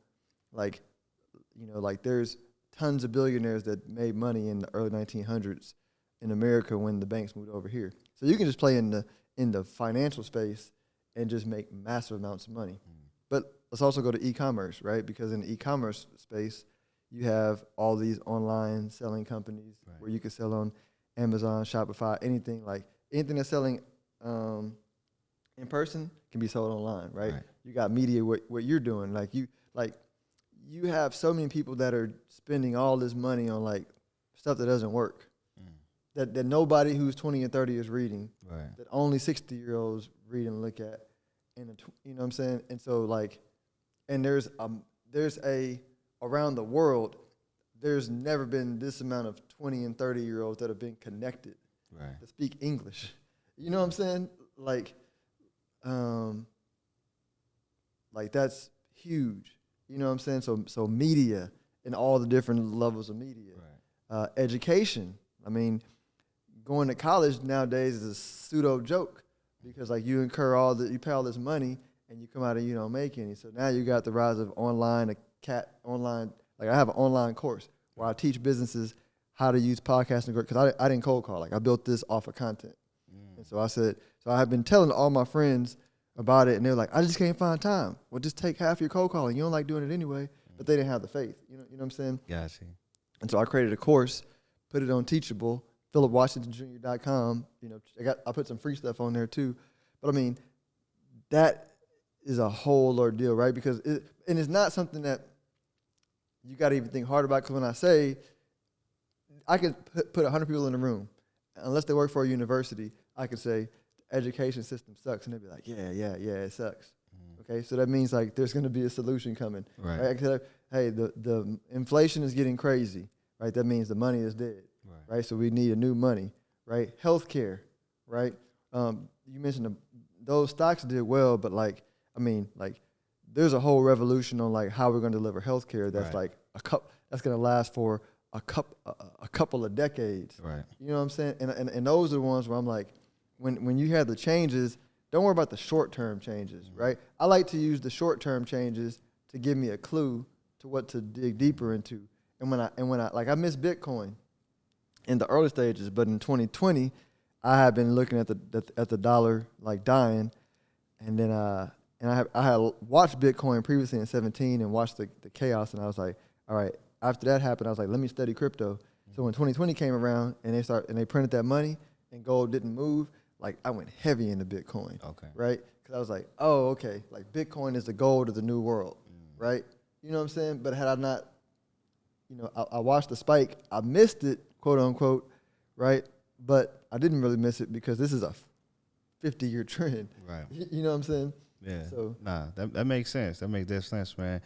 there's tons of billionaires that made money in the early 1900s in America when the banks moved over here. So you can just play in the financial space and just make massive amounts of money. But let's also go to e-commerce, right? Because in the e-commerce space, you have all these online selling companies where you can sell on Amazon, Shopify, anything that's selling in person can be sold online, right? You got media, what you're doing, you have so many people that are spending all this money on like stuff that doesn't work, that nobody who's 20 and 30 is reading, that only 60-year-olds read and look at, and you know what I'm saying? And so like, and there's around the world, there's never been this amount of 20 and 30-year-olds that have been connected to speak English. You know what I'm saying? Like that's huge. You know what I'm saying? So media and all the different levels of media. Education. I mean, going to college nowadays is a pseudo joke because like you pay all this money and you come out and you don't make any. So now you got the rise of online. Like I have an online course where I teach businesses how to use podcasting because I didn't cold call. Like I built this off of content. And so I have been telling all my friends about it, and they're like, I just can't find time. Well, just take half your cold calling. You don't like doing it anyway, but they didn't have the faith. You know what I'm saying? Gotcha. And so I created a course, put it on Teachable, PhillipWashingtonJr.com. You know, I put some free stuff on there too. But I mean, that is a whole ordeal, right? Because it's not something that you got to even think hard about. Because when I say I could put 100 people in a room, unless they work for a university, I could say the education system sucks, and they'd be like, yeah, it sucks. Okay, so that means like there's going to be a solution coming. Right? I could, hey, the inflation is getting crazy, right? That means the money is dead, right? So we need a new money, right? Healthcare, right? You mentioned those stocks did well, but there's a whole revolution on like how we're going to deliver healthcare. That's that's going to last for a couple of decades. Right. You know what I'm saying? And those are the ones where I'm like, when you have the changes, don't worry about the short-term changes, right? I like to use the short-term changes to give me a clue to what to dig deeper into. And when I missed Bitcoin in the early stages, but in 2020, I had been looking at the dollar like dying, and then I had watched Bitcoin previously in 2017 and watched the chaos, and I was like, all right. After that happened, I was like, let me study crypto. So when 2020 came around and they printed that money and gold didn't move, like I went heavy into Bitcoin, right? Because I was like, oh, okay, like Bitcoin is the gold of the new world, right? You know what I'm saying? But had I not, I watched the spike, I missed it, quote unquote, right? But I didn't really miss it because this is a 50-year trend, right? You know what I'm saying? Yeah. So that makes sense. That makes sense, man.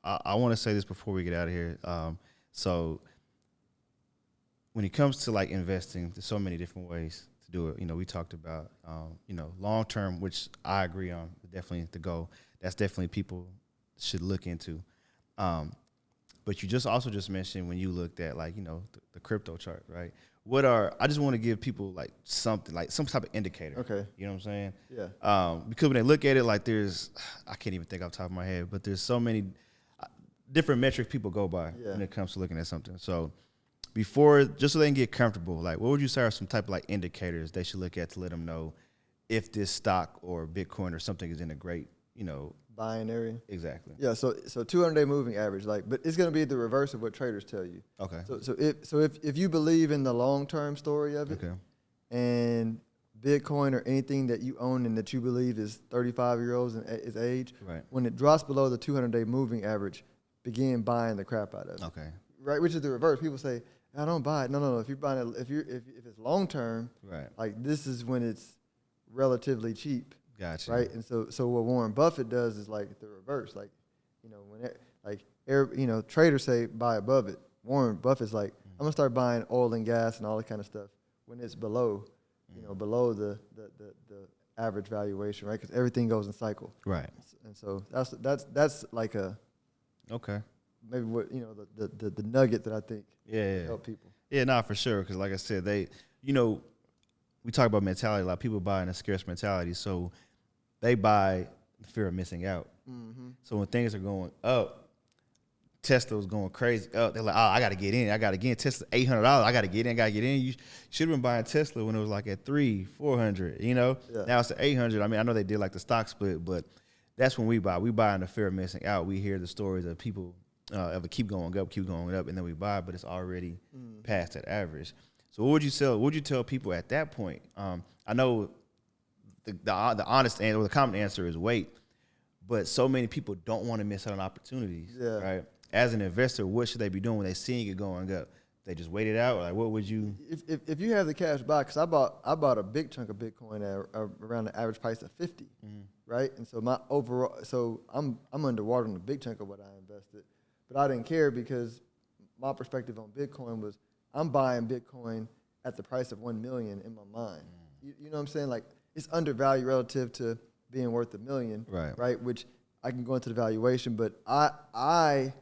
I want to say this before we get out of here. So when it comes to like investing, there's so many different ways to do it. We talked about, long term, which I agree on, definitely the goal. That's definitely people should look into. But you also mentioned when you looked at like, the crypto chart, right? I just want to give people like something, like some type of indicator. Okay. You know what I'm saying? Yeah. Because when they look at it, like I can't even think off the top of my head, but there's so many different metrics people go by when it comes to looking at something. So just so they can get comfortable, like what would you say are some type of like indicators they should look at to let them know if this stock or Bitcoin or something is in a great, buying area? Exactly. Yeah. So 200-day moving average, but it's going to be the reverse of what traders tell you. Okay. So if you believe in the long-term story of it, and Bitcoin or anything that you own and that you believe is 35-year-olds and is age, when it drops below the 200-day moving average, begin buying the crap out of it. Okay. Right, which is the reverse. People say, I don't buy it. No. If you're buying it, if it's long term, like this is when it's relatively cheap. Gotcha. Right, and so what Warren Buffett does is like the reverse. Like, when traders say buy above it. Warren Buffett's like, I'm gonna start buying oil and gas and all that kind of stuff when it's below, below the average valuation, right? Because everything goes in cycle. Right. And so that's like a maybe what the nugget that I think help people. Yeah, nah, for sure. Because like I said, we talk about mentality. A lot of people buy in a scarce mentality, so they buy the fear of missing out. Mm-hmm. So when things are going up Tesla was going crazy. They're like, oh, I got to get in. I got to get in. Tesla, $800. I got to get in. You should have been buying Tesla when it was like at $300-$400, you know? Yeah. Now it's at $800. I mean, I know they did like the stock split, but that's when we buy. We buy in the fear of missing out. We hear the stories of people of it keep going up, and then we buy, but it's already past that average. So what would you tell? What would you tell people at that point? I know the honest answer or the common answer is wait, but so many people don't want to miss out on opportunities. Yeah. Right? As an investor, what should they be doing when they're seeing it going up? They just wait it out. Like, what would you? If you have the cash buy, because I bought a big chunk of Bitcoin at around the average price of 50, right? And so my overall, so I'm underwater on a big chunk of what I invested, but I didn't care because my perspective on Bitcoin was I'm buying Bitcoin at the price of 1 million in my mind. You know what I'm saying? Like it's undervalued relative to being worth $1 million, right? Which I can go into the valuation, but I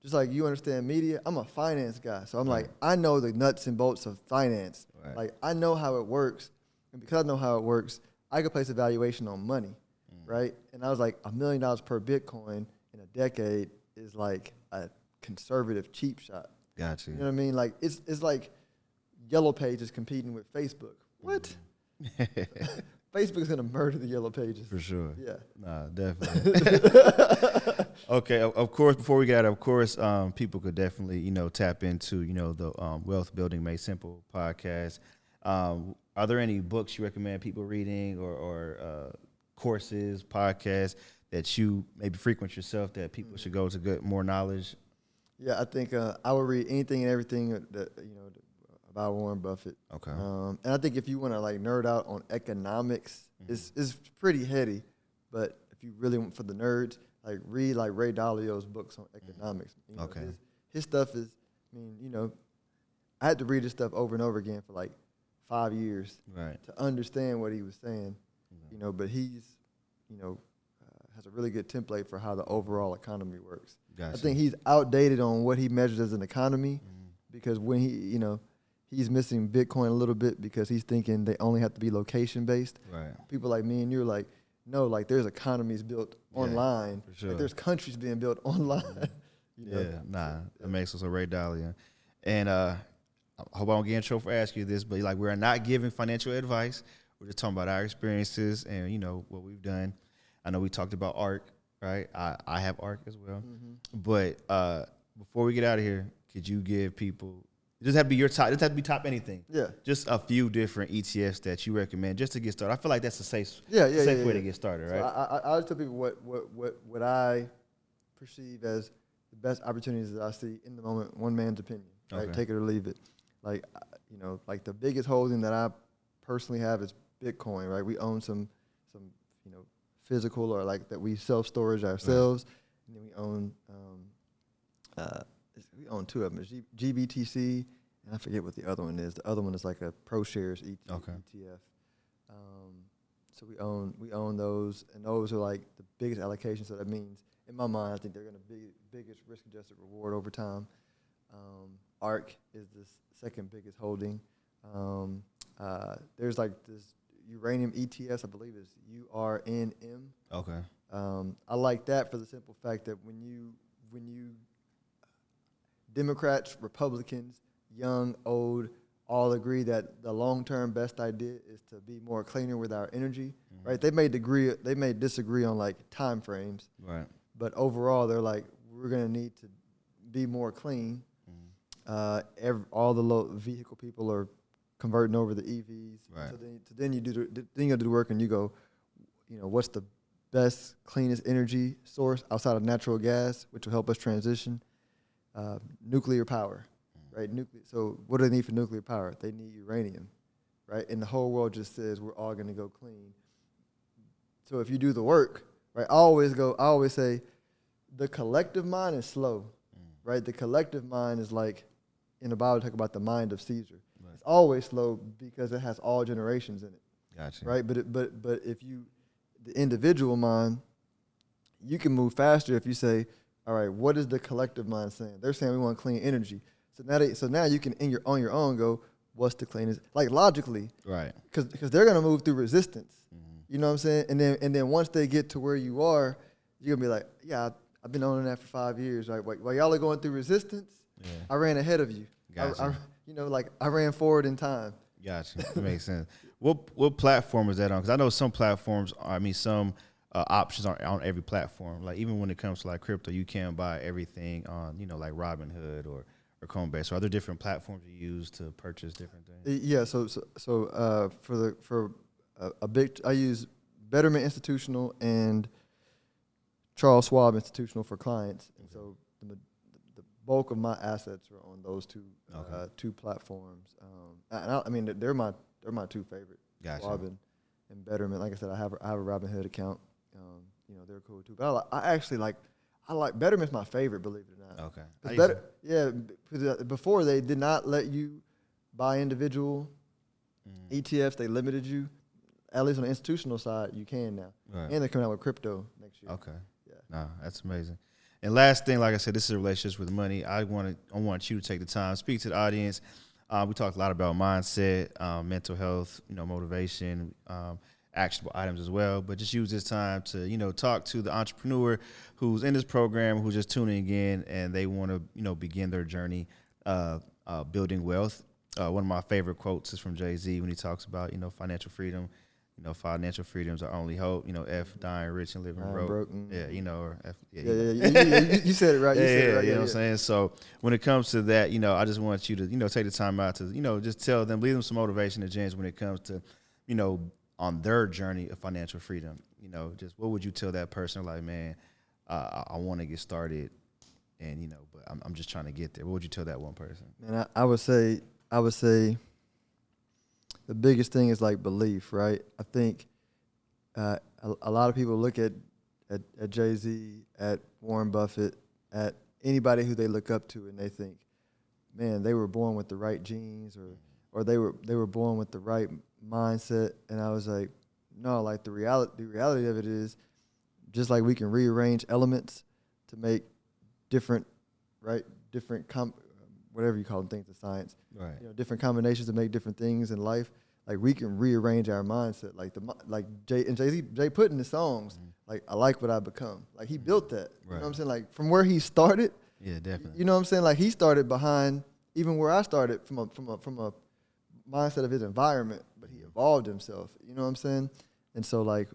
just like you understand media, I'm a finance guy. So I'm like, I know the nuts and bolts of finance. Right. Like I know how it works. And because I know how it works, I could place a valuation on money, right? And I was like, $1 million per Bitcoin in a decade is like a conservative cheap shot. Gotcha. You know what I mean? Like it's like Yellow Pages competing with Facebook. What? Facebook's gonna murder the Yellow Pages. For sure. Yeah. Nah, definitely. Okay. Of course, before we got, people could definitely, tap into, the Wealth Building Made Simple podcast. Are there any books you recommend people reading or courses, podcasts that you maybe frequent yourself that people should go to get more knowledge? Yeah, I think I would read anything and everything that about Warren Buffett. Okay. And I think if you want to like nerd out on economics, it's pretty heady. But if you really want for the nerds, like read like Ray Dalio's books on economics. Okay. His stuff is, I had to read his stuff over and over again for like 5 years to understand what he was saying. But he's, has a really good template for how the overall economy works. Gotcha. I think he's outdated on what he measures as an economy because when he's missing Bitcoin a little bit because he's thinking they only have to be location based. Right. People like me and you're like, no, like there's economies built online. For sure. Like there's countries being built online. That makes us a Ray Dalio. And I hope I don't get in trouble for asking you this, but like we're not giving financial advice. We're just talking about our experiences and what we've done. I know we talked about ARC, right? I have ARC as well. But before we get out of here, could you give people? It doesn't have to be your top. It doesn't have to be top anything. Yeah. Just a few different ETFs that you recommend just to get started. I feel like that's a safe way to get started, right? So I always tell people what I perceive as the best opportunities that I see in the moment. One man's opinion, right? Okay. Take it or leave it. Like like the biggest holding that I personally have is Bitcoin, right? We own some physical or like that we self-storage ourselves, and then we own two of them. GBTC, and I forget what the other one is. The other one is like a ProShares ETF. So we own those, and those are like the biggest allocation. So that means, in my mind, I think they're going to be biggest risk-adjusted reward over time. ARC is the second biggest holding. There's like this uranium ETS, I believe is URNM. Okay. I like that for the simple fact that when you Democrats, Republicans, young, old, all agree that the long-term best idea is to be more cleaner with our energy, right? They may disagree on like time frames, right? But overall, they're like, we're gonna need to be more clean. All the vehicle people are converting over the EVs. Right. So then you do the work and you go, what's the best, cleanest energy source outside of natural gas, which will help us transition? Nuclear power, right? So what do they need for nuclear power? They need uranium, right? And the whole world just says we're all going to go clean. So if you do the work, right? I always say the collective mind is slow, right? The collective mind is like, in the Bible, talk about the mind of Caesar. Right. It's always slow because it has all generations in it. Gotcha. Right? But if the individual mind, you can move faster if you say, all right, what is the collective mind saying? They're saying we want clean energy. So now you can on your own go, what's the cleanest? Like logically, right? Because they're gonna move through resistance. You know what I'm saying? And then once they get to where you are, you're gonna be like, yeah, I've been owning that for 5 years. Right, while y'all are going through resistance, I ran ahead of you. Gotcha. I ran forward in time. Gotcha. That makes sense. What platform is that on? Because I know some platforms, some options aren't on every platform. Like even when it comes to like crypto, you can't buy everything on, like Robinhood or Coinbase. So are there different platforms you use to purchase different things? Yeah. I use Betterment Institutional and Charles Schwab Institutional for clients, and so the bulk of my assets are on those two platforms. They're my two favorite. Gotcha. Schwab and Betterment. Like I said, I have a Robinhood account. They're cool too. But I like Betterment's my favorite, believe it or not. Okay. Before they did not let you buy individual ETFs. They limited you. At least on the institutional side, you can now. Right. And they're coming out with crypto next year. Okay. Yeah. Nah, that's amazing. And last thing, like I said, this is a relationship with money. I want you to take the time, speak to the audience. We talked a lot about mindset, mental health, motivation, actionable items as well. But just use this time to, talk to the entrepreneur who's in this program, who's just tuning in, and they want to, begin their journey building wealth. One of my favorite quotes is from Jay-Z when he talks about, financial freedom. Financial freedom's our only hope. F, dying rich and living broke. Yeah, or F. Yeah, you said it right. You said it right. You know what I'm saying? So when it comes to that, I just want you to, take the time out to, just tell them, leave them some motivation and gems when it comes to, on their journey of financial freedom. Just what would you tell that person? Like, man, I want to get started, and but I'm just trying to get there. What would you tell that one person? And I would say. The biggest thing is like belief, right? I think a lot of people look at Jay-Z, at Warren Buffett, at anybody who they look up to, and they think, man, they were born with the right genes, or they were born with the right mindset. And I was like, no, like the reality of it is, just like we can rearrange elements to make different whatever you call them, things in science, right? Different combinations to make different things in life. Like we can rearrange our mindset. Like Jay put in the songs, like I like what I become. Like he built that. Right. You know what I'm saying? Like from where he started. Yeah, definitely. You know what I'm saying? Like he started behind even where I started from a mindset of his environment, but he evolved himself. You know what I'm saying? And so like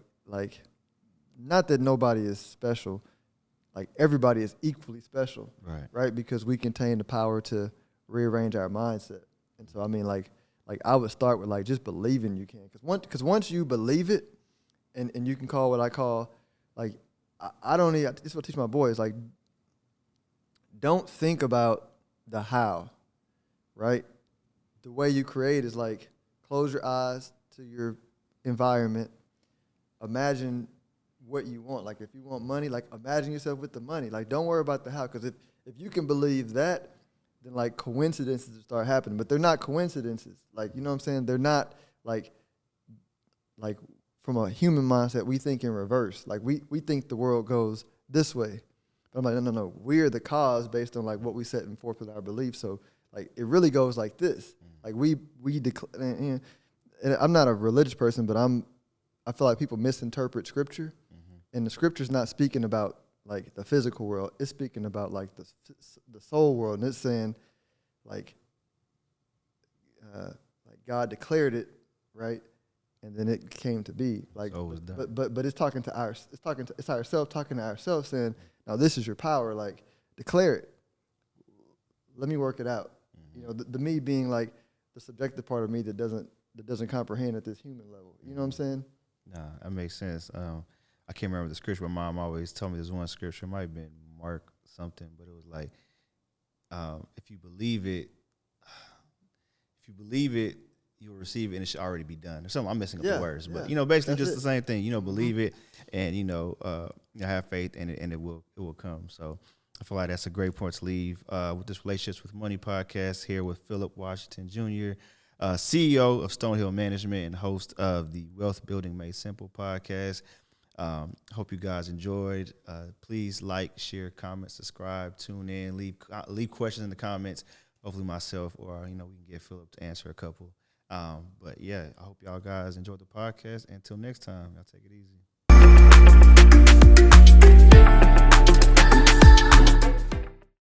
not that nobody is special. Like everybody is equally special, right? Because we contain the power to rearrange our mindset. And so I mean, like I would start with like just believing you can, because once you believe it, and you can call what I call like I don't need. This is what I teach my boys. Like, don't think about the how, right? The way you create is like close your eyes to your environment, imagine what you want. Like if you want money, like imagine yourself with the money. Like don't worry about the how, because if you can believe that, then like coincidences will start happening. But they're not coincidences. Like, you know what I'm saying? They're not like from a human mindset, we think in reverse. Like we think the world goes this way. But I'm like, no. We're the cause based on like what we set forth with our beliefs. So like it really goes like this. Like we declare, and I'm not a religious person, but I feel like people misinterpret scripture. And the scripture's not speaking about like the physical world. It's speaking about like the soul world. And it's saying like God declared it, right? And then it came to be. Like so but it's talking to it's ourselves talking to ourselves, saying, now this is your power, like declare it. Let me work it out. You know, the me being like the subjective part of me that doesn't comprehend at this human level. You know what I'm saying? Nah, that makes sense. I can't remember the scripture. My mom always told me there's one scripture. It might have been Mark something, but it was like, if you believe it, you'll receive it, and it should already be done. Or something. I'm messing up the words, but basically just the same thing. Believe it, and have faith, and it will come. So I feel like that's a great point to leave with this Relationships with Money podcast here with Phillip Washington Jr., CEO of Stonehill Management and host of the Wealth Building Made Simple podcast. Hope you guys enjoyed. Please like, share, comment, subscribe, tune in, leave questions in the comments. Hopefully myself or, we can get Phillip to answer a couple. But yeah, I hope y'all guys enjoyed the podcast. Until next time, y'all take it easy.